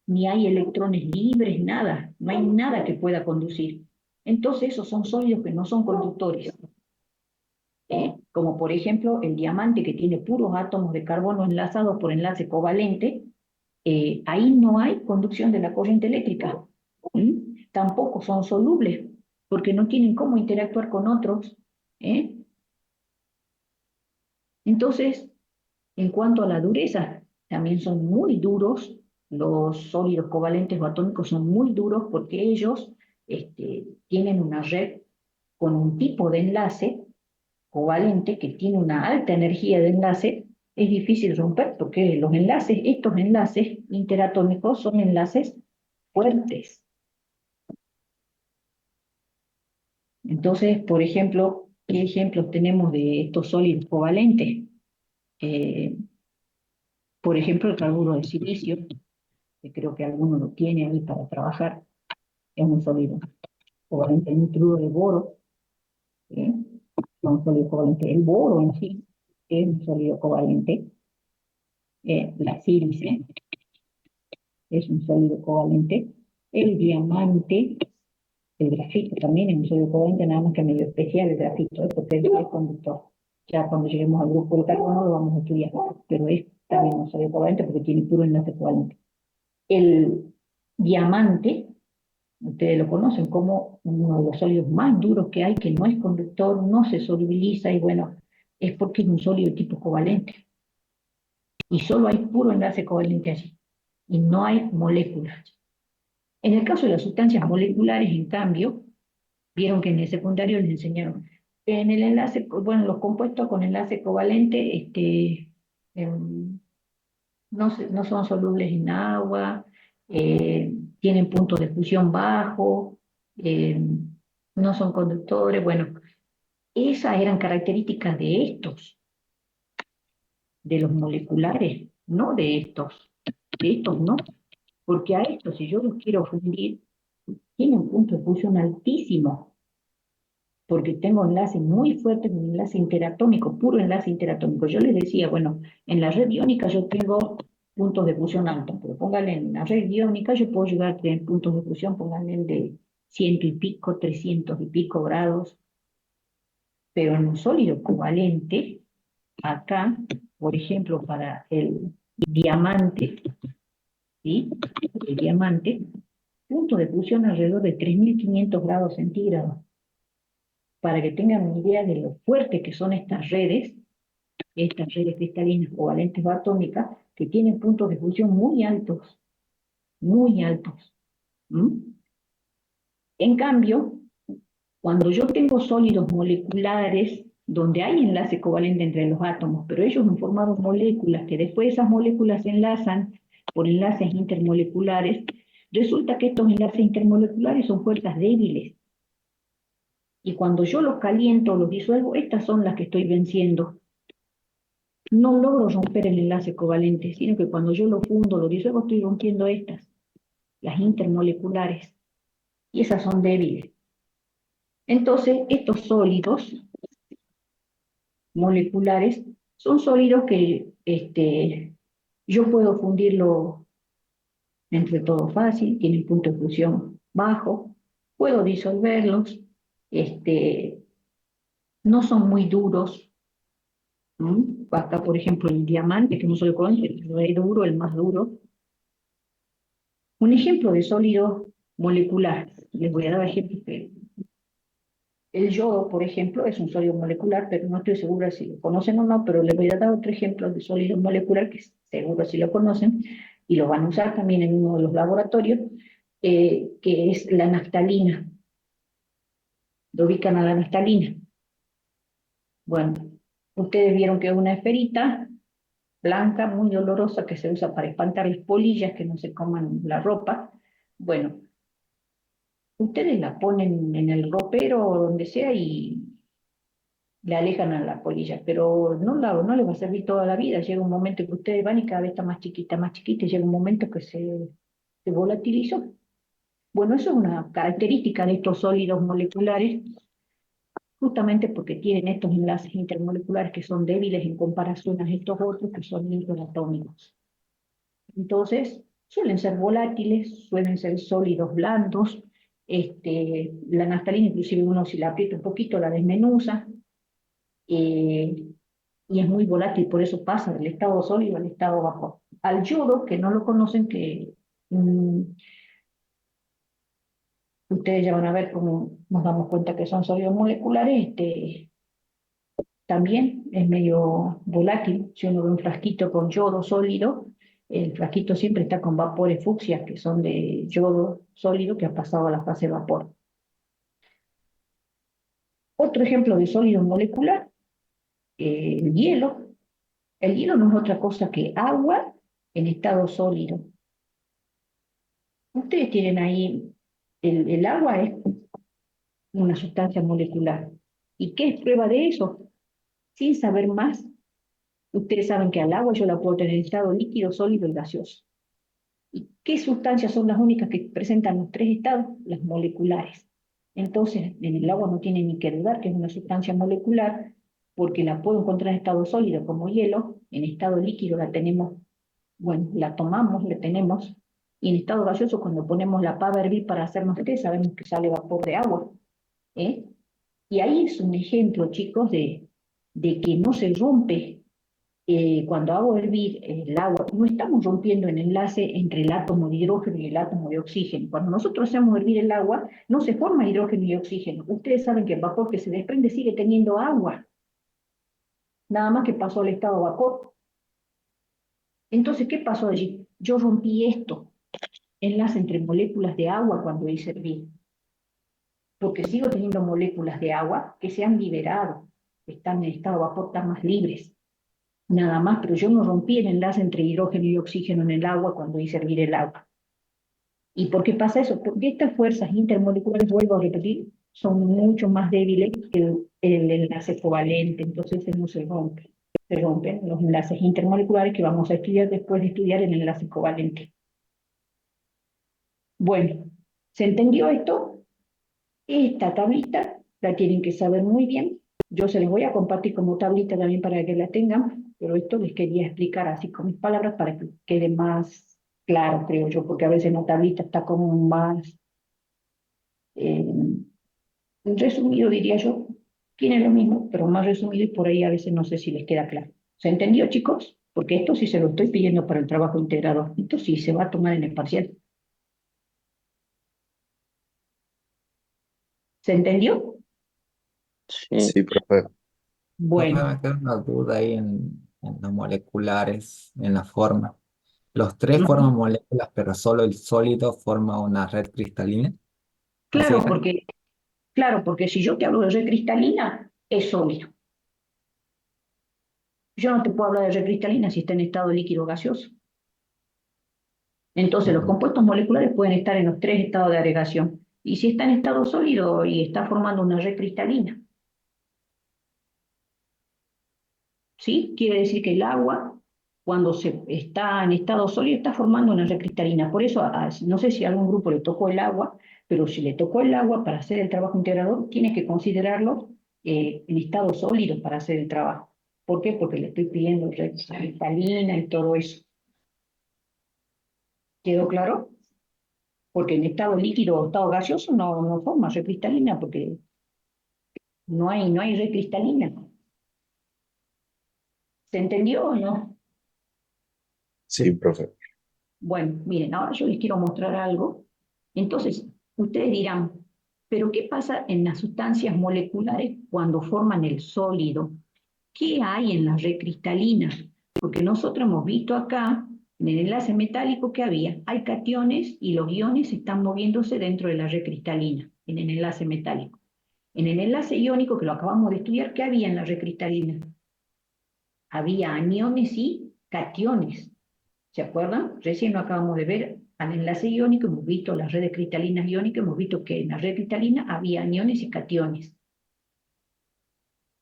[SPEAKER 1] ni hay electrones libres, nada, no hay nada que pueda conducir. Entonces esos son sólidos que no son conductores. Como por ejemplo el diamante, que tiene puros átomos de carbono enlazados por enlace covalente, ahí no hay conducción de la corriente eléctrica. Tampoco son solubles, porque no tienen cómo interactuar con otros. Entonces, en cuanto a la dureza, también son muy duros. Los sólidos covalentes o atómicos son muy duros porque ellos tienen una red con un tipo de enlace covalente que tiene una alta energía de enlace. Es difícil romper porque estos enlaces interatómicos son enlaces fuertes. Entonces, por ejemplo, ¿qué ejemplos tenemos de estos sólidos covalentes? Por ejemplo, el carburo de silicio, que creo que alguno lo tiene ahí para trabajar, es un sólido covalente. El nitruro de boro, es un sólido covalente. El boro en sí es un sólido covalente. La sílice es un sólido covalente. El diamante El grafito también es un sólido covalente, nada más que medio especial el grafito, porque es conductor. Ya cuando lleguemos al grupo del carbono lo vamos a estudiar, pero es también un sólido covalente porque tiene puro enlace covalente. El diamante, ustedes lo conocen como uno de los sólidos más duros que hay, que no es conductor, no se solubiliza, y bueno, es porque es un sólido tipo covalente. Y solo hay puro enlace covalente allí, y no hay moléculas. En el caso de las sustancias moleculares, en cambio, vieron que en el secundario les enseñaron. En el enlace, bueno, los compuestos con enlace covalente, no son solubles en agua, tienen puntos de fusión bajo, no son conductores. Bueno, esas eran características de los moleculares, no de estos no, porque a estos, si yo los quiero fundir, tienen punto de fusión altísimo, porque tengo enlaces muy fuertes, un enlace interatómico, puro enlace interatómico. Yo les decía, bueno, en la red iónica yo tengo puntos de fusión altos, pero pónganle en la red iónica yo puedo llegar a tener puntos de fusión, pónganle de 100 y pico, 300 y pico grados, pero en un sólido covalente, acá, por ejemplo, para el diamante, ¿sí? El diamante, punto de fusión alrededor de 3500 grados centígrados. Para que tengan una idea de lo fuertes que son estas redes cristalinas covalentes o atómicas, que tienen puntos de fusión muy altos, muy altos. ¿Mm? En cambio, cuando yo tengo sólidos moleculares, donde hay enlace covalente entre los átomos, pero ellos han formado moléculas que después esas moléculas se enlazan por enlaces intermoleculares, resulta que estos enlaces intermoleculares son fuerzas débiles. Y cuando yo los caliento o los disuelvo, estas son las que estoy venciendo. No logro romper el enlace covalente, sino que cuando yo lo fundo, lo disuelvo, estoy rompiendo estas, las intermoleculares, y esas son débiles. Entonces, estos sólidos moleculares son sólidos que yo puedo fundirlo entre todo fácil, tienen punto de fusión bajo, puedo disolverlos, no son muy duros. Acá, por ejemplo, el diamante, que no soy covalente, el re duro, el más duro. Un ejemplo de sólido molecular, les voy a dar ejemplos. El yodo, por ejemplo, es un sólido molecular, pero no estoy segura si lo conocen o no, pero les voy a dar otro ejemplo de sólido molecular que seguro si lo conocen y lo van a usar también en uno de los laboratorios, que es la naftalina. Lo ubican a la naftalina. Bueno, ustedes vieron que es una esferita blanca, muy olorosa, que se usa para espantar las polillas que no se coman la ropa. Bueno, ustedes la ponen en el ropero o donde sea y le alejan a la polilla, pero no les va a servir toda la vida. Llega un momento que ustedes van y cada vez está más chiquita, y llega un momento que se volatilizó. Bueno, eso es una característica de estos sólidos moleculares, justamente porque tienen estos enlaces intermoleculares que son débiles en comparación a estos otros que son interatómicos. Entonces, suelen ser volátiles, suelen ser sólidos blandos. La naftalina, inclusive uno si la aprieta un poquito, la desmenuza, y es muy volátil, por eso pasa del estado sólido al estado vapor. Al yodo, que no lo conocen, que ustedes ya van a ver cómo nos damos cuenta que son sólidos moleculares, también es medio volátil. Si uno ve un frasquito con yodo sólido, el frasquito siempre está con vapores fucsias, que son de yodo sólido que ha pasado a la fase vapor. Otro ejemplo de sólido molecular, el hielo. El hielo no es otra cosa que agua en estado sólido. Ustedes tienen ahí, el agua es una sustancia molecular. ¿Y qué es prueba de eso? Sin saber más, ustedes saben que al agua yo la puedo tener en estado líquido, sólido y gaseoso. ¿Y qué sustancias son las únicas que presentan los tres estados? Las moleculares. Entonces, en el agua no tiene ni que dudar que es una sustancia molecular, porque la puedo encontrar en estado sólido como hielo, en estado líquido la tenemos, bueno, la tomamos, la tenemos, Y en estado gaseoso, cuando ponemos la pava a hervir para hacernos té, sabemos que sale vapor de agua. ¿Eh? Y ahí es un ejemplo, chicos, de que no se rompe cuando hago hervir el agua, no estamos rompiendo el enlace entre el átomo de hidrógeno y el átomo de oxígeno. Cuando nosotros hacemos hervir el agua, no se forma hidrógeno y oxígeno. Ustedes saben que el vapor que se desprende sigue teniendo agua, nada más que pasó al estado vapor. Entonces, ¿qué pasó allí? Yo rompí esto, enlace entre moléculas de agua cuando hice hervir, porque sigo teniendo moléculas de agua que se han liberado, que están en estado vapor, están más libres. Nada más, pero yo no rompí el enlace entre hidrógeno y oxígeno en el agua cuando hice hervir el agua. ¿Y por qué pasa eso? Porque estas fuerzas intermoleculares, vuelvo a repetir, son mucho más débiles que el enlace covalente, entonces no se rompe. Se rompen los enlaces intermoleculares que vamos a estudiar después de estudiar el enlace covalente. Bueno, ¿se entendió esto? Esta tablita la tienen que saber muy bien. Yo se les voy a compartir como tablita también para que la tengan, pero esto les quería explicar así con mis palabras para que quede más claro, creo yo, porque a veces la tablita está como más eh, resumido, diría yo. Tiene lo mismo, pero más resumido y por ahí a veces no sé si les queda claro. ¿Se entendió, chicos? Porque esto sí se lo estoy pidiendo para el trabajo integrado. Esto sí se va a tomar en el parcial. ¿Se entendió?
[SPEAKER 4] Sí,
[SPEAKER 3] Sí, profe.
[SPEAKER 6] Profe,
[SPEAKER 1] Bueno.
[SPEAKER 6] me queda una duda ahí en los moleculares, en la forma. Los tres forman moléculas, pero solo el sólido forma una red cristalina. ¿Así
[SPEAKER 1] Claro,
[SPEAKER 6] era?
[SPEAKER 1] porque si yo te hablo de red cristalina, es sólido. Yo no te puedo hablar de red cristalina si está en estado líquido o gaseoso. Entonces, los
[SPEAKER 6] Ujú.
[SPEAKER 1] compuestos moleculares pueden estar en los tres estados de agregación. Y si está en estado sólido y está formando una red cristalina, ¿sí? Quiere decir que el agua, cuando se está en estado sólido, está formando una red cristalina. Por eso, no sé si a algún grupo le tocó el agua, pero si le tocó el agua para hacer el trabajo integrador, tiene que considerarlo en estado sólido para hacer el trabajo. ¿Por qué? Porque le estoy pidiendo red cristalina y todo eso. ¿Quedó claro? Porque en estado líquido o estado gaseoso no forma red cristalina, porque no hay red cristalina. ¿Se entendió o no?
[SPEAKER 3] Sí, profe.
[SPEAKER 1] Bueno, miren, ahora yo les quiero mostrar algo. Entonces, ustedes dirán, ¿pero qué pasa en las sustancias moleculares cuando forman el sólido? ¿Qué hay en la red cristalina? Porque nosotros hemos visto acá, en el enlace metálico que había, hay cationes y los iones están moviéndose dentro de la red cristalina, en el enlace metálico. En el enlace iónico, que lo acabamos de estudiar, ¿qué había en la red cristalina? Había aniones y cationes. ¿Se acuerdan? Recién lo acabamos de ver al enlace iónico, hemos visto las redes cristalinas iónicas, hemos visto que en la red cristalina había aniones y cationes.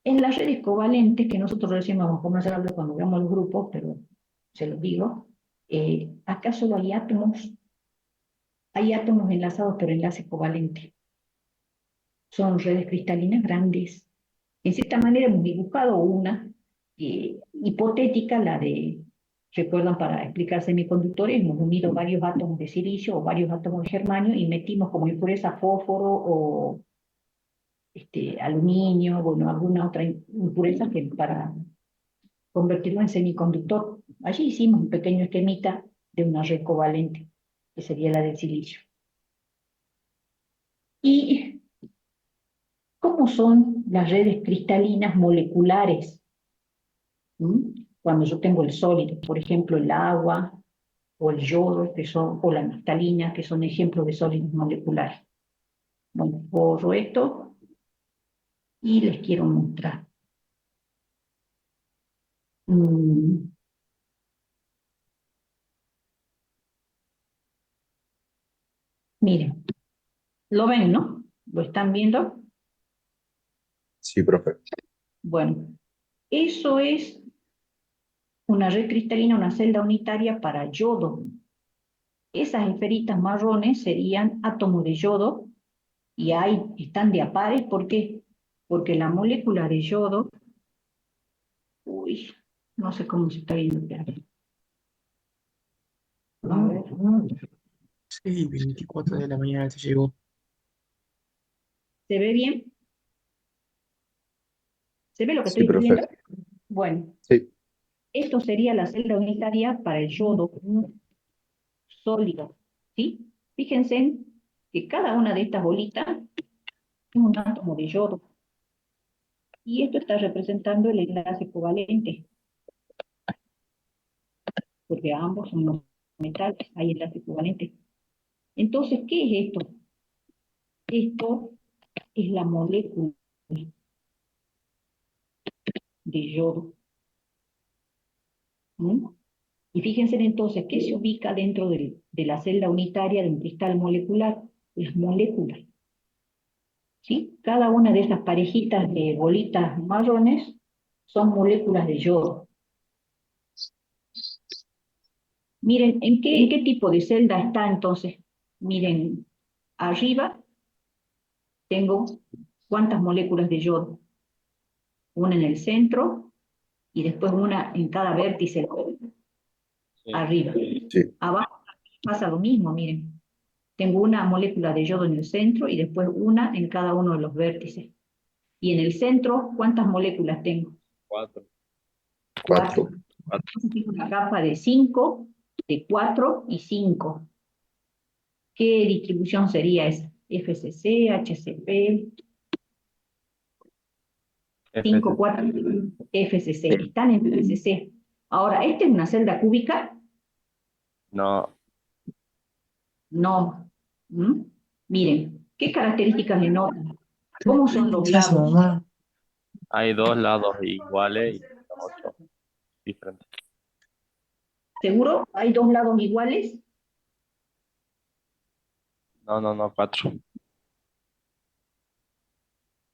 [SPEAKER 1] En las redes covalentes, que nosotros recién vamos a comenzar a hablar cuando veamos los grupos, pero se los digo, acá solo hay átomos enlazados por enlace covalente. Son redes cristalinas grandes. En cierta manera hemos dibujado una hipotética, la de, recuerdan, para explicar semiconductores, hemos unido varios átomos de silicio o varios átomos de germanio y metimos como impureza fósforo o aluminio, bueno, alguna otra impureza que para convertirlo en semiconductor. Allí hicimos un pequeño esquemita de una red covalente, que sería la del silicio. ¿Y cómo son las redes cristalinas moleculares? Cuando yo tengo el sólido, por ejemplo, el agua o el yodo, o la naftalina, que son ejemplos de sólidos moleculares. Bueno, borro esto y les quiero mostrar. Mm, miren, ¿lo ven, no? ¿Lo están viendo?
[SPEAKER 3] Sí, profe.
[SPEAKER 1] Bueno, eso es una red cristalina, una celda unitaria para yodo. Esas esferitas marrones serían átomos de yodo y están de a pares. ¿Por qué? Porque la molécula de yodo, uy, no sé cómo se está viendo. A ver.
[SPEAKER 7] 6:24 de la mañana te llegó.
[SPEAKER 1] ¿Se ve bien? ¿Se ve lo que
[SPEAKER 3] Sí,
[SPEAKER 1] estoy escribiendo?
[SPEAKER 3] profe.
[SPEAKER 1] Bueno,
[SPEAKER 3] Sí,
[SPEAKER 1] esto sería la celda unitaria para el yodo sólido, ¿sí? Fíjense que cada una de estas bolitas es un átomo de yodo. Y esto está representando el enlace covalente, porque ambos son los metales, hay enlace covalente. Entonces, ¿qué es esto? Esto es la molécula de yodo. ¿Mm? Y fíjense entonces, ¿qué se ubica dentro de la celda unitaria de un cristal molecular? Las moléculas, ¿sí? Cada una de esas parejitas de bolitas marrones son moléculas de yodo. Miren, ¿en qué tipo de celda está entonces? Miren, arriba tengo cuántas moléculas de yodo. Una en el centro y después una en cada vértice
[SPEAKER 2] Sí.
[SPEAKER 1] arriba.
[SPEAKER 3] sí,
[SPEAKER 1] Abajo pasa lo mismo, miren. Tengo una molécula de yodo en el centro y después una en cada uno de los vértices. Y en el centro, ¿cuántas moléculas tengo?
[SPEAKER 2] 4.
[SPEAKER 1] Cuatro.
[SPEAKER 3] 4.
[SPEAKER 1] Entonces tengo una capa de 5, de 4 y 5. ¿Qué distribución sería esa? FCC, HCP, 5,
[SPEAKER 2] FC.
[SPEAKER 1] 4, FCC. Están en FCC. Ahora, ¿esta es una celda cúbica?
[SPEAKER 2] No,
[SPEAKER 1] No. ¿Mm? Miren, ¿qué características le notan? ¿Cómo son los
[SPEAKER 7] ¿Qué hace,
[SPEAKER 1] lados?
[SPEAKER 7] mamá?
[SPEAKER 2] hay dos lados iguales y los otros diferentes.
[SPEAKER 1] ¿Seguro? ¿Hay dos lados iguales?
[SPEAKER 2] No, no, no, 4.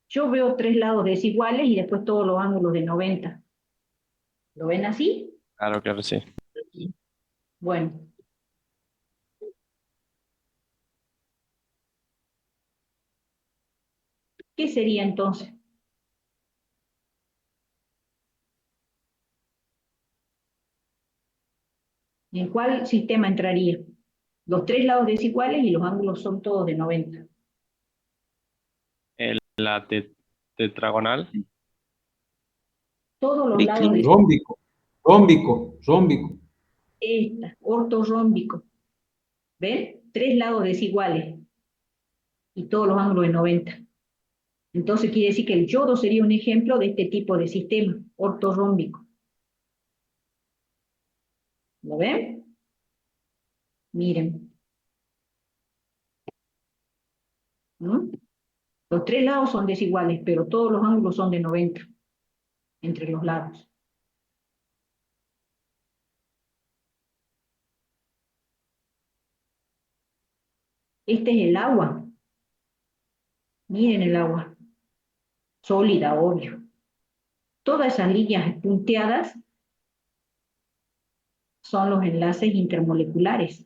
[SPEAKER 1] Yo veo tres lados desiguales y después todos los ángulos de 90. ¿Lo ven así?
[SPEAKER 2] Claro que sí.
[SPEAKER 1] Bueno, ¿qué sería entonces? ¿En cuál sistema entraría? Los tres lados desiguales y los ángulos son todos de 90.
[SPEAKER 2] La tetragonal.
[SPEAKER 1] Todos los lados desiguales.
[SPEAKER 5] Rómbico, rómbico, rómbico.
[SPEAKER 1] Esta, ortorrómbico. ¿Ven? Tres lados desiguales y todos los ángulos de 90. Entonces quiere decir que el yodo sería un ejemplo de este tipo de sistema, ortorrómbico. ¿Lo ven? Miren. ¿Mm? Los tres lados son desiguales, pero todos los ángulos son de 90 entre los lados. Este es el agua. Miren el agua. Sólida, obvio. Todas esas líneas punteadas son los enlaces intermoleculares.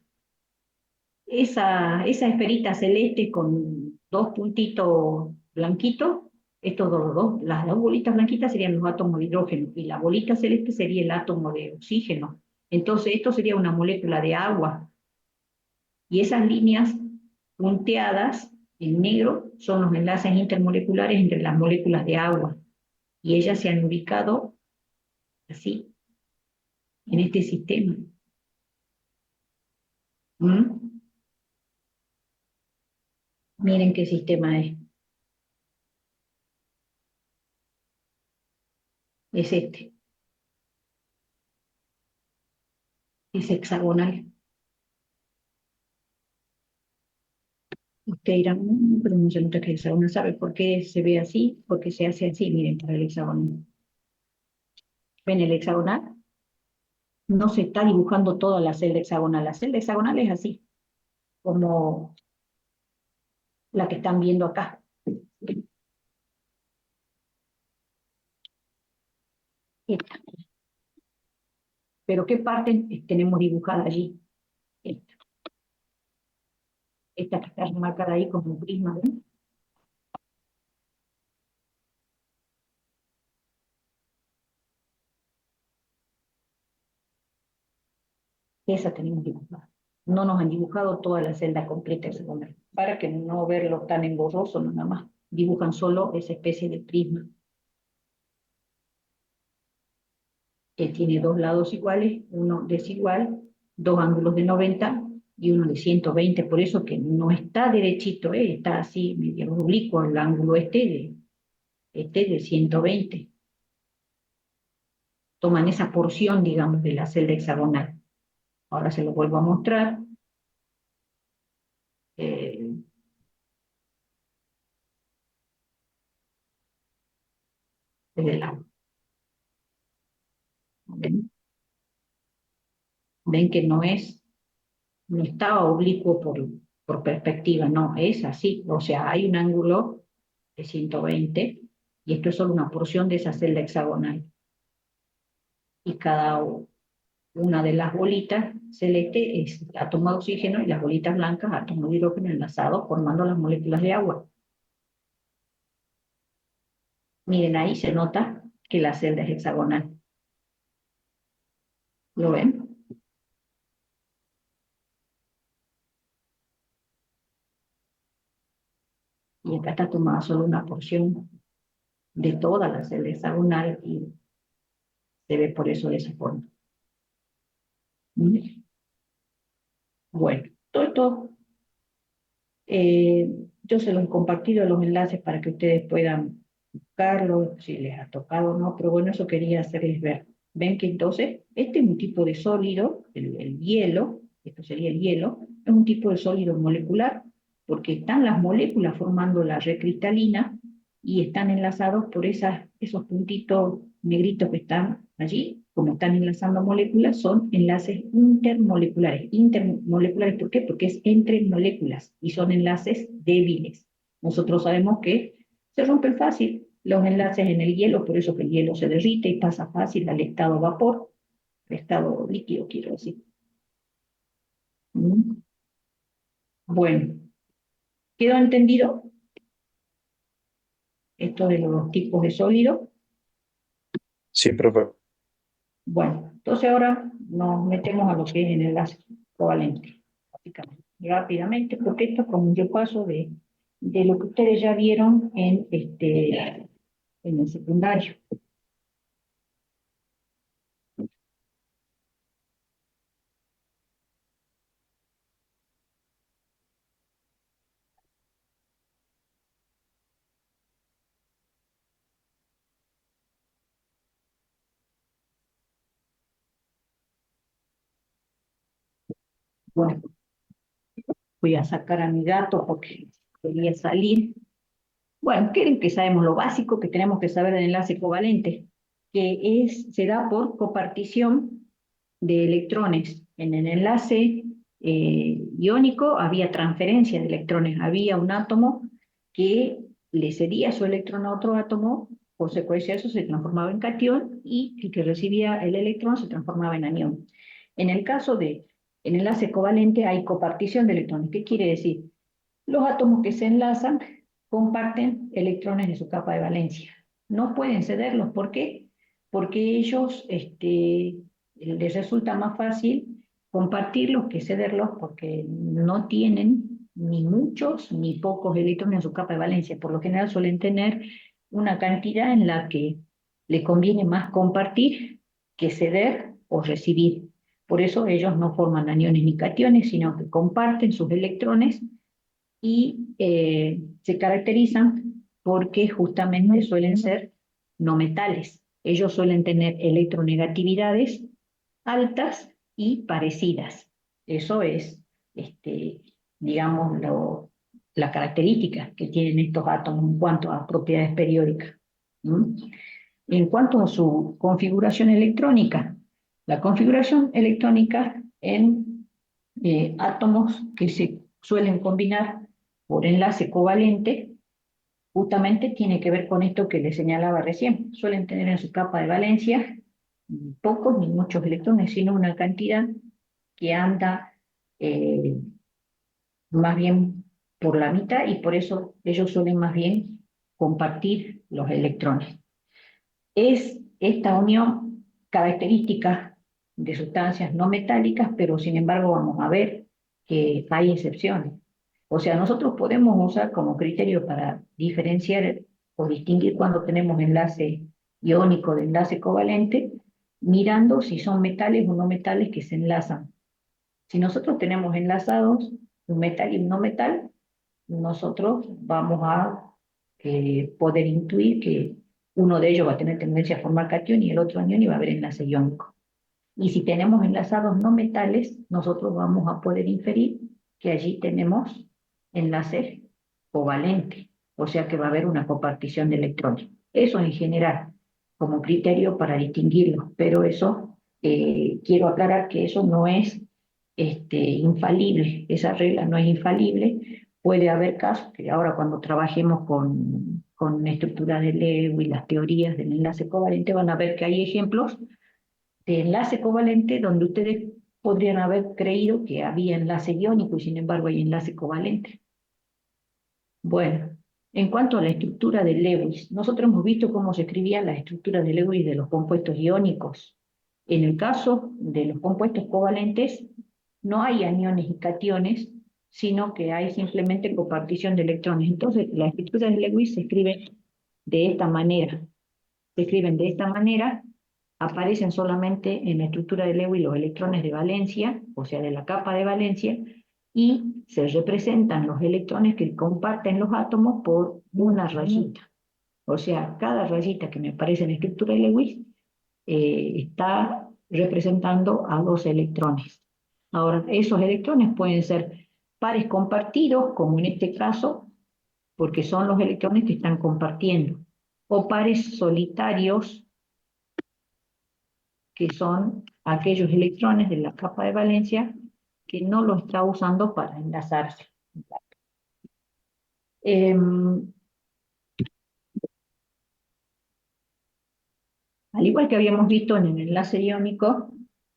[SPEAKER 1] Esa esferita celeste con dos puntitos blanquitos, las dos bolitas blanquitas serían los átomos de hidrógeno y la bolita celeste sería el átomo de oxígeno. Entonces esto sería una molécula de agua. Y esas líneas punteadas en negro son los enlaces intermoleculares entre las moléculas de agua. Y ellas se han ubicado así, en este sistema. ¿Mm? Miren qué sistema es. Es este. Es hexagonal. Usted dirá, pero no se nota que es hexagonal. ¿Sabe por qué se ve así? Porque se hace así, miren, para el hexagonal. ¿Ven el hexagonal? No se está dibujando toda la celda hexagonal. La celda hexagonal es así, como la que están viendo acá. Esta. Pero ¿qué parte tenemos dibujada allí? Esta. Esta que está marcada ahí como un prisma, ¿ven? Esa tenemos dibujada. No nos han dibujado toda la celda completa hexagonal, para que no verlo tan engorroso nada más. Dibujan solo esa especie de prisma, que tiene dos lados iguales, uno desigual, dos ángulos de 90 y uno de 120, por eso que no está derechito, está así medio oblicuo el ángulo este de 120. Toman esa porción, digamos, de la celda hexagonal. Ahora se lo vuelvo a mostrar. Desde el lado. ¿Ven? Ven que no está oblicuo por perspectiva, no, es así. O sea, hay un ángulo de 120 y esto es solo una porción de esa celda hexagonal. Y cada una de las bolitas celeste es átomo de oxígeno y las bolitas blancas átomo de hidrógeno enlazados formando las moléculas de agua. Miren, ahí se nota que la celda es hexagonal. ¿Lo ven? Y acá está tomada solo una porción de toda la celda hexagonal y se ve por eso de esa forma. Bueno, todo esto yo se los he compartido los enlaces para que ustedes puedan buscarlo, si les ha tocado o no, pero bueno, eso quería hacerles ver. Ven que entonces, este es un tipo de sólido, el hielo, esto sería el hielo, es un tipo de sólido molecular, porque están las moléculas formando la red cristalina y están enlazados por esos puntitos negritos que están allí, como están enlazando moléculas, son enlaces intermoleculares. Intermoleculares, ¿por qué? Porque es entre moléculas y son enlaces débiles. Nosotros sabemos que se rompen fácil los enlaces en el hielo, por eso que el hielo se derrite y pasa fácil al estado vapor, al estado líquido, quiero decir. Bueno, ¿quedó entendido esto de los tipos de sólido?
[SPEAKER 3] Sí, profe.
[SPEAKER 1] Bueno, entonces ahora nos metemos a lo que es el enlace covalente, básicamente, rápidamente, porque esto es como un repaso de lo que ustedes ya vieron en el secundario. Bueno, voy a sacar a mi gato porque quería salir. Bueno, quieren que sabemos lo básico que tenemos que saber del enlace covalente, que se da por copartición de electrones. En el enlace iónico había transferencia de electrones, había un átomo que le cedía su electrón a otro átomo, consecuencia de eso se transformaba en catión y el que recibía el electrón se transformaba en anión. En el caso de enlace covalente hay copartición de electrones. ¿Qué quiere decir? Los átomos que se enlazan comparten electrones de su capa de valencia. No pueden cederlos. ¿Por qué? Porque ellos les resulta más fácil compartirlos que cederlos porque no tienen ni muchos ni pocos electrones en su capa de valencia. Por lo general suelen tener una cantidad en la que le conviene más compartir que ceder o recibir. Por eso ellos no forman aniones ni cationes, sino que comparten sus electrones y se caracterizan porque justamente suelen ser no metales. Ellos suelen tener electronegatividades altas y parecidas. Eso es, digamos, la característica que tienen estos átomos en cuanto a propiedades periódicas. En cuanto a su configuración electrónica, la configuración electrónica en átomos que se suelen combinar por enlace covalente, justamente tiene que ver con esto que les señalaba recién. Suelen tener en su capa de valencia ni pocos ni muchos electrones, sino una cantidad que anda más bien por la mitad y por eso ellos suelen más bien compartir los electrones. Es esta unión característica de sustancias no metálicas, pero sin embargo vamos a ver que hay excepciones. O sea, nosotros podemos usar como criterio para diferenciar o distinguir cuando tenemos enlace iónico de enlace covalente, mirando si son metales o no metales que se enlazan. Si nosotros tenemos enlazados un metal y un no metal, nosotros vamos a poder intuir que uno de ellos va a tener tendencia a formar cation y el otro anión y va a haber enlace iónico. Y si tenemos enlazados no metales, nosotros vamos a poder inferir que allí tenemos enlace covalente, o sea que va a haber una copartición de electrones. Eso en general, como criterio para distinguirlos, pero eso, quiero aclarar que eso no es infalible, esa regla no es infalible. Puede haber casos que ahora cuando trabajemos con estructuras de Lewis, las teorías del enlace covalente, van a ver que hay ejemplos de enlace covalente donde ustedes podrían haber creído que había enlace iónico y sin embargo hay enlace covalente. Bueno, en cuanto a la estructura de Lewis, nosotros hemos visto cómo se escribían las estructuras de Lewis de los compuestos iónicos. En el caso de los compuestos covalentes, no hay aniones y cationes, sino que hay simplemente copartición de electrones. Entonces, las estructuras de Lewis se escriben de esta manera. Se escriben de esta manera, aparecen solamente en la estructura de Lewis los electrones de valencia, o sea, de la capa de valencia, y se representan los electrones que comparten los átomos por una rayita. O sea, cada rayita que me aparece en la estructura de Lewis está representando a dos electrones. Ahora, esos electrones pueden ser pares compartidos, como en este caso, porque son los electrones que están compartiendo, o pares solitarios, que son aquellos electrones de la capa de valencia que no lo está usando para enlazarse. Al igual que habíamos visto en el enlace iónico,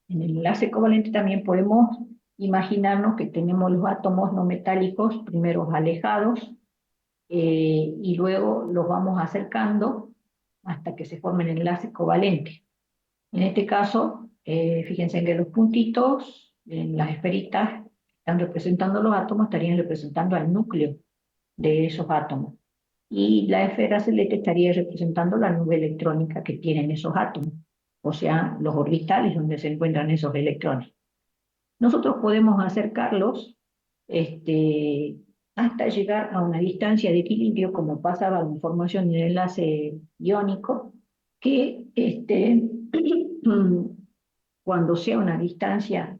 [SPEAKER 1] en el enlace covalente también podemos imaginarnos que tenemos los átomos no metálicos primero alejados y luego los vamos acercando hasta que se forme el enlace covalente. En este caso, fíjense que los puntitos en las esferitas están representando los átomos, estarían representando al núcleo de esos átomos. Y la esfera celeste estaría representando la nube electrónica que tienen esos átomos, o sea, los orbitales donde se encuentran esos electrones. Nosotros podemos acercarlos hasta llegar a una distancia de equilibrio, como pasaba en formación del enlace iónico, que cuando sea una distancia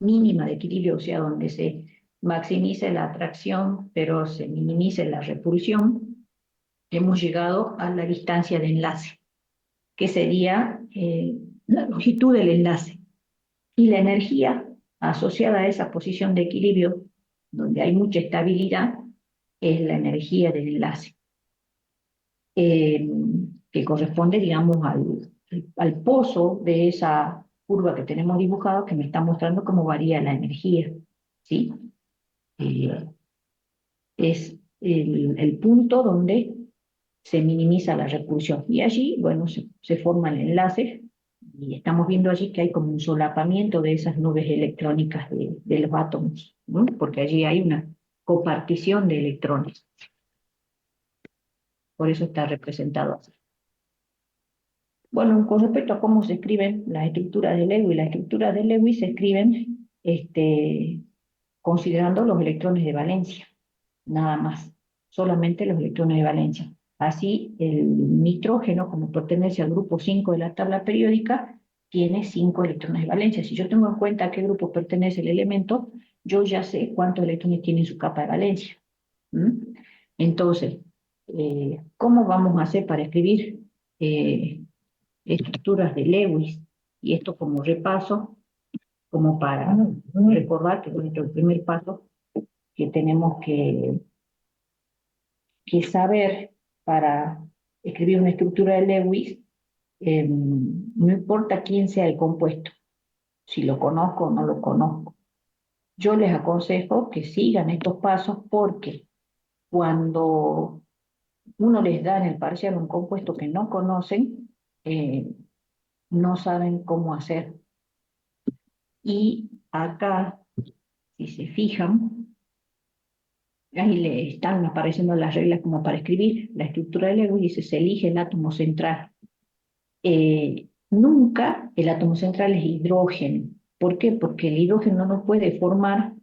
[SPEAKER 1] mínima de equilibrio, o sea, donde se maximice la atracción, pero se minimice la repulsión, hemos llegado a la distancia de enlace, que sería la longitud del enlace. Y la energía asociada a esa posición de equilibrio, donde hay mucha estabilidad, es la energía del enlace, que corresponde, digamos, al pozo de esa curva que tenemos dibujada, que me está mostrando cómo varía la energía, ¿sí? Es el punto donde se minimiza la repulsión. Y allí, bueno, se forma el enlace, y estamos viendo allí que hay como un solapamiento de esas nubes electrónicas de los átomos, ¿no? Porque allí hay una copartición de electrones. Por eso está representado así. Bueno, con respecto a cómo se escriben las estructuras de Lewis, las estructuras de Lewis se escriben considerando los electrones de valencia, nada más, solamente los electrones de valencia. Así, el nitrógeno, como pertenece al grupo 5 de la tabla periódica, tiene 5 electrones de valencia. Si yo tengo en cuenta a qué grupo pertenece el elemento, yo ya sé cuántos electrones tiene en su capa de valencia. Entonces, ¿cómo vamos a hacer para escribir estructuras de Lewis? Y esto como repaso, como para recordar que nuestro primer paso que tenemos que saber para escribir una estructura de Lewis, no importa quién sea el compuesto, si lo conozco o no lo conozco. Yo les aconsejo que sigan estos pasos porque cuando uno les da en el parcial un compuesto que no conocen, no saben cómo hacer. Y acá Si se fijan, ahí le están apareciendo las reglas como para escribir. La estructura de Lewis dice, se elige el átomo central. Nunca el átomo central es hidrógeno. ¿Por qué? Porque el hidrógeno no puede formar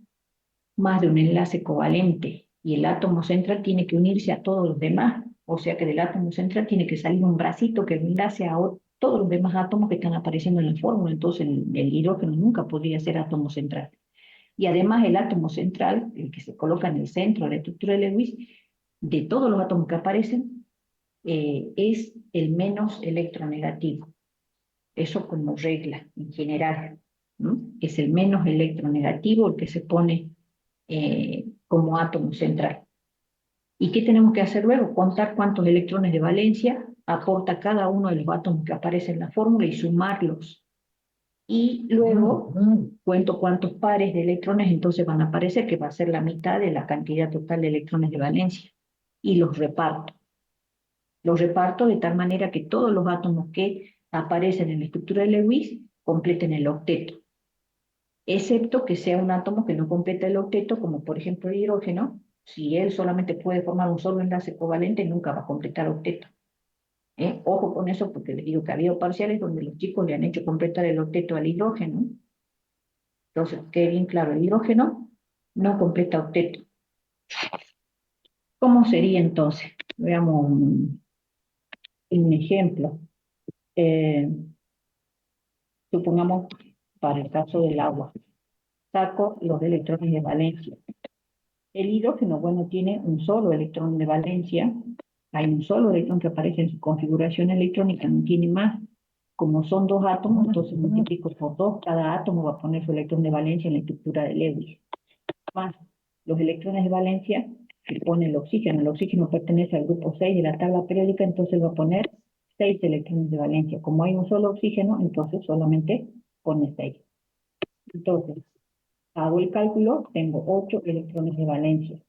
[SPEAKER 1] más de un enlace covalente y el átomo central tiene que unirse a todos los demás. O sea que del átomo central tiene que salir un bracito que enlace a todos los demás átomos que están apareciendo en la fórmula. Entonces el hidrógeno nunca podría ser átomo central. Y además el átomo central, el que se coloca en el centro de la estructura de Lewis, de todos los átomos que aparecen, es el menos electronegativo. Eso como regla en general, ¿no? Es el menos electronegativo el que se pone como átomo central. ¿Y qué tenemos que hacer luego? Contar cuántos electrones de valencia aporta cada uno de los átomos que aparecen en la fórmula y sumarlos. Y luego cuento cuántos pares de electrones entonces van a aparecer, que va a ser la mitad de la cantidad total de electrones de valencia. Y los reparto. Los reparto de tal manera que todos los átomos que aparecen en la estructura de Lewis completen el octeto, excepto que sea un átomo que no completa el octeto, como por ejemplo el hidrógeno. Si él solamente puede formar un solo enlace covalente, nunca va a completar octeto. Ojo con eso, porque les digo que ha habido parciales donde los chicos le han hecho completar el octeto al hidrógeno. Entonces, quede bien claro, el hidrógeno no completa octeto. ¿Cómo sería entonces? Veamos un ejemplo. Supongamos, para el caso del agua, saco los electrones de valencia. El hidrógeno, bueno, tiene un solo electrón de valencia. Hay un solo electrón que aparece en su configuración electrónica, no tiene más. Como son dos átomos, entonces multiplico por dos. Cada átomo va a poner su electrón de valencia en la estructura de Lewis. Más los electrones de valencia que pone el oxígeno. El oxígeno pertenece al grupo 6 de la tabla periódica, entonces va a poner 6 electrones de valencia. Como hay un solo oxígeno, entonces solamente pone 6. Entonces, hago el cálculo, tengo 8 electrones de valencia.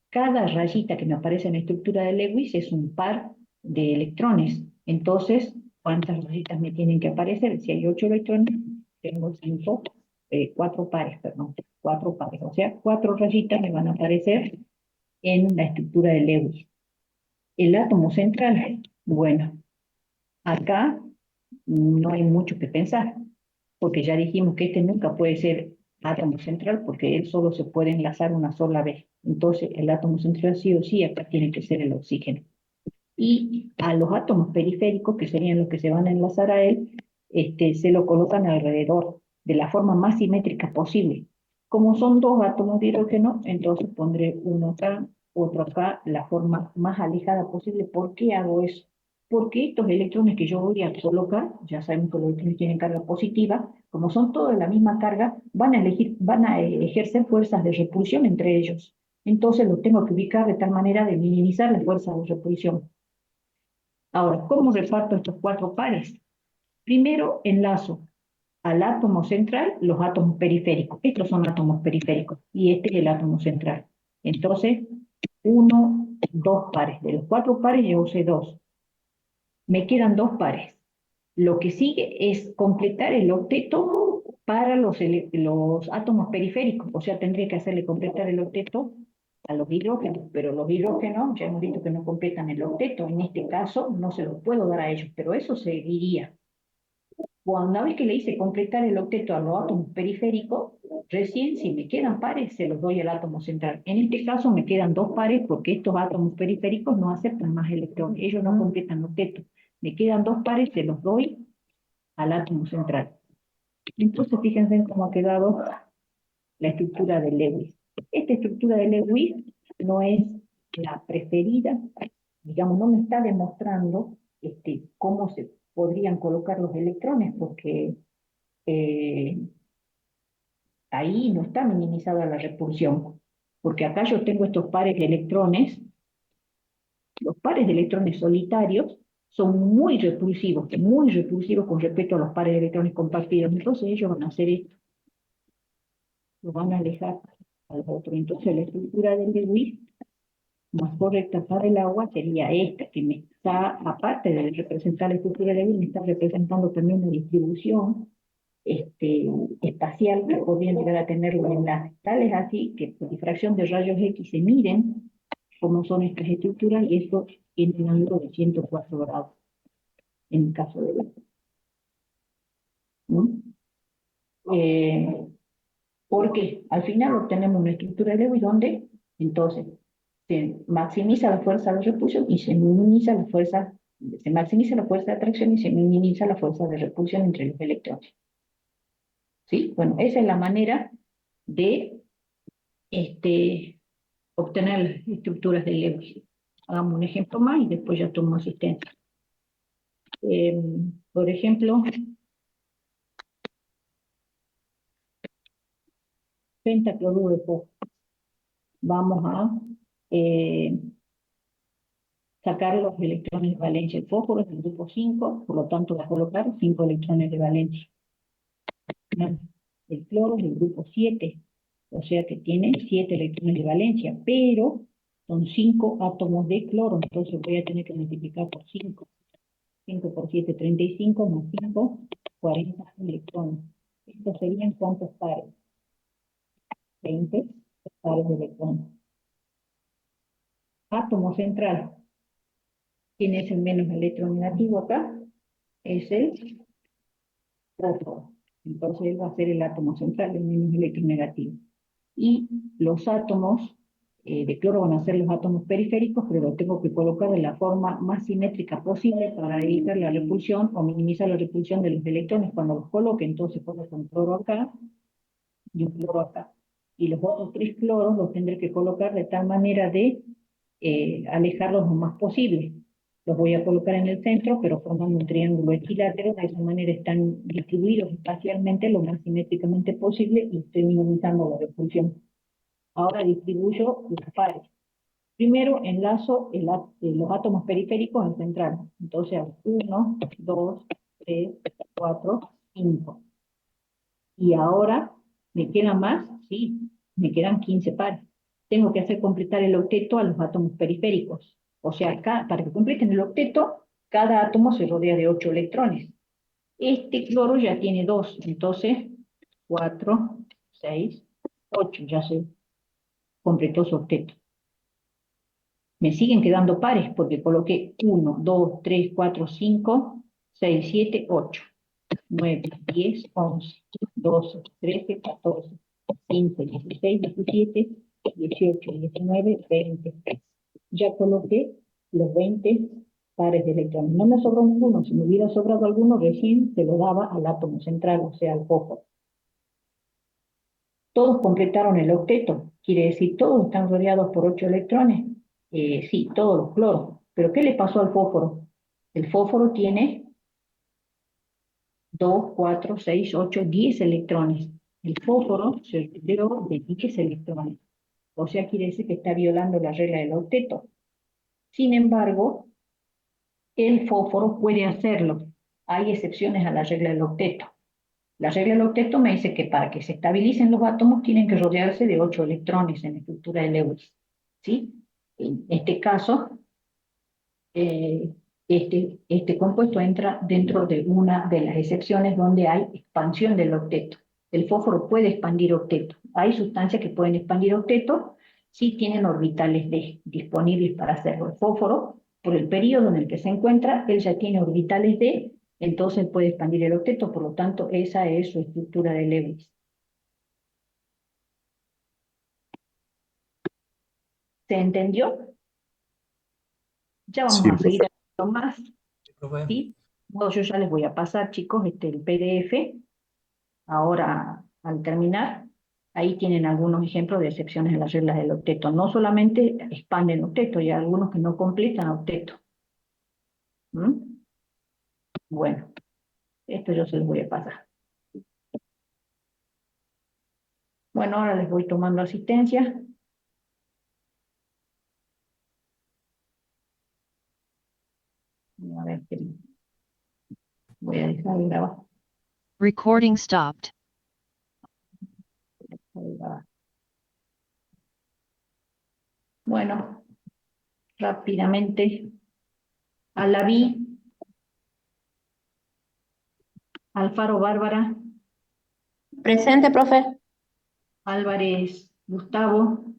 [SPEAKER 1] Cada rayita que me aparece en la estructura de Lewis es un par de electrones. Entonces, ¿cuántas rayitas me tienen que aparecer? Si hay 8 electrones, tengo 4 pares, perdón, 4 pares. O sea, 4 rayitas me van a aparecer en la estructura de Lewis. El átomo central, bueno, acá no hay mucho que pensar, porque ya dijimos que este nunca puede ser átomo central, porque él solo se puede enlazar una sola vez. Entonces, el átomo central sí o sí acá tiene que ser el oxígeno. Y a los átomos periféricos, que serían los que se van a enlazar a él, se lo colocan alrededor, de la forma más simétrica posible. Como son dos átomos de hidrógeno, entonces pondré uno acá, otro acá, la forma más alejada posible. ¿Por qué hago eso? Porque estos electrones que yo voy a colocar, ya sabemos que los electrones tienen carga positiva, como son todos de la misma carga, van a ejercer fuerzas de repulsión entre ellos. Entonces los tengo que ubicar de tal manera de minimizar las fuerzas de repulsión. Ahora, ¿cómo reparto estos 4 pares? Primero enlazo al átomo central los átomos periféricos. Estos son átomos periféricos y este es el átomo central. Entonces, 1, 2 pares. De los 4 pares yo usé 2. Me quedan 2 pares. Lo que sigue es completar el octeto para los átomos periféricos. O sea, tendría que hacerle completar el octeto a los hidrógenos, pero los hidrógenos ya hemos visto que no completan el octeto. En este caso no se los puedo dar a ellos, pero eso seguiría. Una vez que le hice completar el octeto a los átomos periféricos, recién si me quedan pares se los doy al átomo central. En este caso me quedan 2 pares porque estos átomos periféricos no aceptan más electrones, ellos no completan el octeto. Me quedan 2 pares, se los doy al átomo central. Entonces fíjense cómo ha quedado la estructura de Lewis. Esta estructura de Lewis no es la preferida, digamos, no me está demostrando cómo se podrían colocar los electrones, porque ahí no está minimizada la repulsión, porque acá yo tengo estos pares de electrones. Los pares de electrones solitarios son muy repulsivos con respecto a los pares de electrones compartidos. Entonces ellos van a hacer esto, los van a alejar al otro. Entonces la estructura del Lewis más correcta para el agua sería esta, que me está, aparte de representar la estructura de Lewis, me está representando también la distribución espacial, podrían llegar a tener los enlaces. Tal es así que por difracción de rayos X se miden cómo son estas estructuras y esto tiene un ángulo de 104 grados en el caso de Leo. Porque al final obtenemos una estructura de Lewis donde entonces se maximiza la fuerza de repulsión y se minimiza la fuerza, se maximiza la fuerza de atracción y se minimiza la fuerza de repulsión entre los electrones. ¿Sí? Bueno, esa es la manera de obtener las estructuras de Lewis. Hagamos un ejemplo más y después ya tomo asistencia. Por ejemplo, pentacloruro de fósforo. Vamos a sacar los electrones de valencia. El fósforo es del grupo 5, por lo tanto va a colocar 5 electrones de valencia. El cloro es del grupo 7, o sea que tiene 7 electrones de valencia, pero son 5 átomos de cloro, entonces voy a tener que multiplicar por 5. 5 por 7, 35, más 5, 40 electrones. ¿Estos serían cuántos pares? 20 pares de electrones. Átomo central. ¿Quién es el menos electronegativo acá? Es el fósforo. Entonces él va a ser el átomo central, el menos electronegativo. Y los átomos de cloro van a ser los átomos periféricos, pero los tengo que colocar de la forma más simétrica posible para evitar la repulsión o minimizar la repulsión de los electrones. Cuando los coloque, entonces coloco un cloro acá y un cloro acá. Y los otros 3 cloros los tendré que colocar de tal manera de alejarlos lo más posible. Los voy a colocar en el centro, pero formando un triángulo equilátero, de esa manera están distribuidos espacialmente lo más simétricamente posible y estoy minimizando la repulsión. Ahora distribuyo los pares. Primero enlazo los átomos periféricos al central. Entonces, 1, 2, 3, 4, 5. Y ahora, ¿me quedan más? Sí, me quedan 15 pares. Tengo que hacer completar el octeto a los átomos periféricos. O sea, para que completen el octeto, cada átomo se rodea de 8 electrones. Este cloro ya tiene 2, entonces 4, 6, 8, ya se completó su octeto. Me siguen quedando pares porque coloqué 1, 2, 3, 4, 5, 6, 7, 8, 9, 10, 11, 12, 13, 14, 15, 16, 17, 18, 19, 20. Ya coloqué los 20 pares de electrones. No me sobró ninguno. Si me hubiera sobrado alguno, recién se lo daba al átomo central, o sea, al fósforo. Todos completaron el octeto. Quiere decir, todos están rodeados por 8 electrones. Sí, todos los cloros. ¿Pero qué le pasó al fósforo? El fósforo tiene 2, 4, 6, 8, 10 electrones. El fósforo se rodeó de 10 electrones. O sea, quiere decir que está violando la regla del octeto. Sin embargo, el fósforo puede hacerlo. Hay excepciones a la regla del octeto. La regla del octeto me dice que para que se estabilicen los átomos tienen que rodearse de 8 electrones en la estructura de Lewis. ¿Sí? En este caso, este compuesto entra dentro de una de las excepciones donde hay expansión del octeto. El fósforo puede expandir octeto. Hay sustancias que pueden expandir octeto si tienen orbitales D disponibles para hacerlo. El fósforo, por el periodo en el que se encuentra, él ya tiene orbitales D, entonces puede expandir el octeto, por lo tanto, esa es su estructura de Lewis. ¿Se entendió? Ya vamos
[SPEAKER 3] Sí,
[SPEAKER 1] a seguir
[SPEAKER 3] profe.
[SPEAKER 1] haciendo más. ¿Sí? Bueno, yo ya les voy a pasar, chicos, el PDF. Ahora, al terminar, ahí tienen algunos ejemplos de excepciones en las reglas del octeto. No solamente expanden octeto, hay algunos que no completan octeto. ¿Mm? Bueno, esto yo se los voy a pasar. Bueno, ahora les voy tomando asistencia. A ver, voy a dejar de grabar.
[SPEAKER 7] Recording stopped.
[SPEAKER 1] Bueno, rápidamente. Alaví, Alfaro Bárbara,
[SPEAKER 8] Presente, profe.
[SPEAKER 1] Álvarez Gustavo,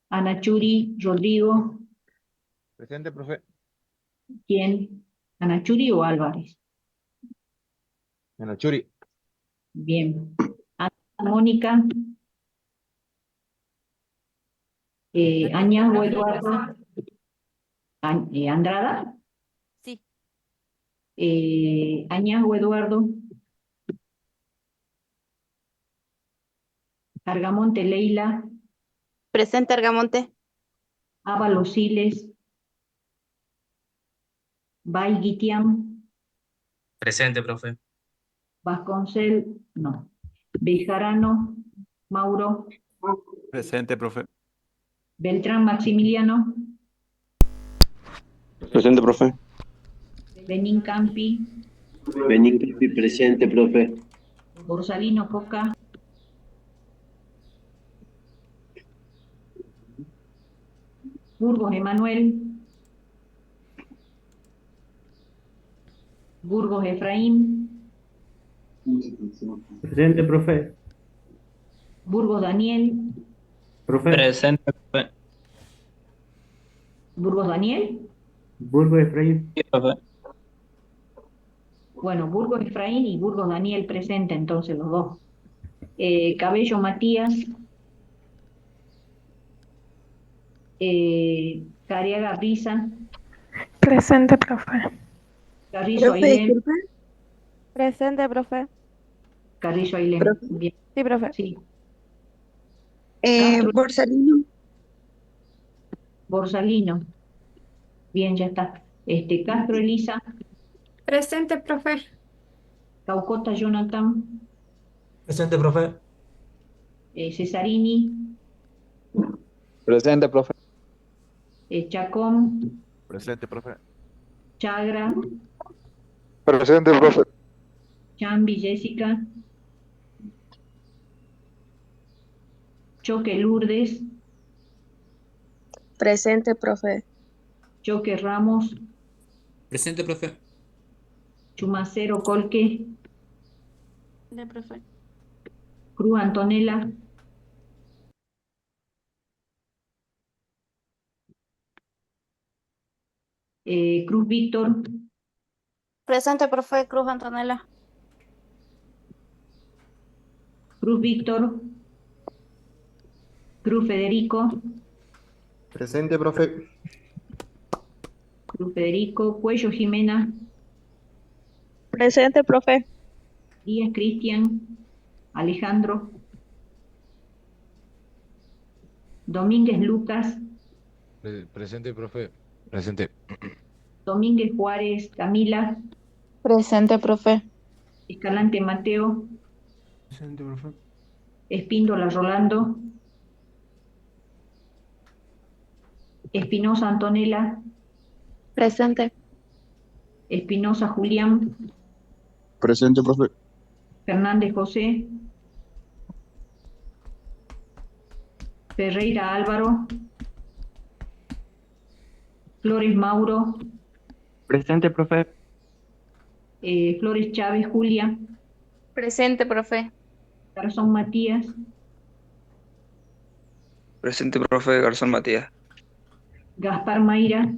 [SPEAKER 1] Anachuri Rodrigo,
[SPEAKER 9] Presente, profe.
[SPEAKER 1] ¿quién? ¿Anachuri o Álvarez?
[SPEAKER 9] Anachuri.
[SPEAKER 1] Bien. Mónica, Añasgo Eduardo, Andrada,
[SPEAKER 8] Sí.
[SPEAKER 1] Añasgo Eduardo, Argamonte Leila,
[SPEAKER 8] Presente, Argamonte.
[SPEAKER 1] Ábalos Siles, Bay Guitián,
[SPEAKER 10] Presente, profe.
[SPEAKER 1] Vasconcel, no, Bejarano, Mauro,
[SPEAKER 10] Presente, profe.
[SPEAKER 1] Beltrán Maximiliano,
[SPEAKER 4] Presente, profe.
[SPEAKER 1] Benín Campi,
[SPEAKER 11] Benín Campi, presente, profe.
[SPEAKER 1] Borsalino Coca, Burgos Emanuel, Burgos Efraín,
[SPEAKER 11] Presente, profe.
[SPEAKER 1] Burgos Daniel,
[SPEAKER 11] Profe.
[SPEAKER 10] Presente, profe.
[SPEAKER 1] Burgos Daniel,
[SPEAKER 11] Burgo Efraín.
[SPEAKER 10] Sí, profe.
[SPEAKER 1] bueno, Burgos Efraín y Burgos Daniel presente, entonces los dos. Cabello Matías, Cariaga Brisa,
[SPEAKER 12] Presente, profe.
[SPEAKER 1] Carrizo Ailén,
[SPEAKER 8] Presente, profe.
[SPEAKER 1] Carrizo Ailén,
[SPEAKER 8] Profe.
[SPEAKER 1] bien,
[SPEAKER 8] Sí, profe.
[SPEAKER 1] sí. Castro
[SPEAKER 8] Borsalino.
[SPEAKER 1] Borsalino, bien, ya está. Castro Elisa,
[SPEAKER 12] Presente, profe.
[SPEAKER 1] Caucota Jonathan,
[SPEAKER 11] Presente, profe.
[SPEAKER 1] Cesarini,
[SPEAKER 9] Presente, profe.
[SPEAKER 1] Chacón,
[SPEAKER 9] Presente, profe.
[SPEAKER 1] Chagra,
[SPEAKER 9] Presente, profe.
[SPEAKER 1] Chambi Jessica, Choque Lourdes,
[SPEAKER 8] Presente, profe.
[SPEAKER 1] Choque Ramos,
[SPEAKER 10] Presente, profe.
[SPEAKER 1] Chumacero Colque,
[SPEAKER 8] De profe.
[SPEAKER 1] Cruz Antonella, Cruz Víctor,
[SPEAKER 8] Presente, profe. Cruz Antonella.
[SPEAKER 1] Cruz Víctor, Cruz Federico,
[SPEAKER 9] Presente, profe.
[SPEAKER 1] Cruz Federico, Cuello Jimena,
[SPEAKER 8] Presente, profe.
[SPEAKER 1] Díaz Cristian, Alejandro, Domínguez Lucas,
[SPEAKER 9] Presente, profe. Presente.
[SPEAKER 1] Domínguez Juárez Camila,
[SPEAKER 8] Presente, profe.
[SPEAKER 1] Escalante Mateo,
[SPEAKER 11] Presente, profe.
[SPEAKER 1] Espíndola Rolando, Espinosa Antonella,
[SPEAKER 8] Presente.
[SPEAKER 1] Espinosa Julián,
[SPEAKER 9] Presente, profe.
[SPEAKER 1] Fernández José, Ferreira Álvaro, Flores Mauro,
[SPEAKER 10] Presente, profe.
[SPEAKER 1] Flores Chávez Julia,
[SPEAKER 8] Presente, profe.
[SPEAKER 1] Garzón Matías,
[SPEAKER 4] Presente, profe. Garzón Matías.
[SPEAKER 1] Gaspar Mayra,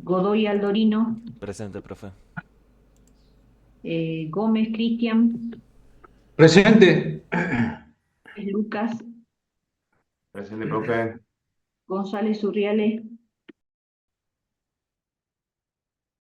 [SPEAKER 1] Godoy Aldorino,
[SPEAKER 10] Presente, profe.
[SPEAKER 1] Gómez Cristian,
[SPEAKER 5] Presente.
[SPEAKER 1] Lucas,
[SPEAKER 5] Presente, profe.
[SPEAKER 1] González Urriales,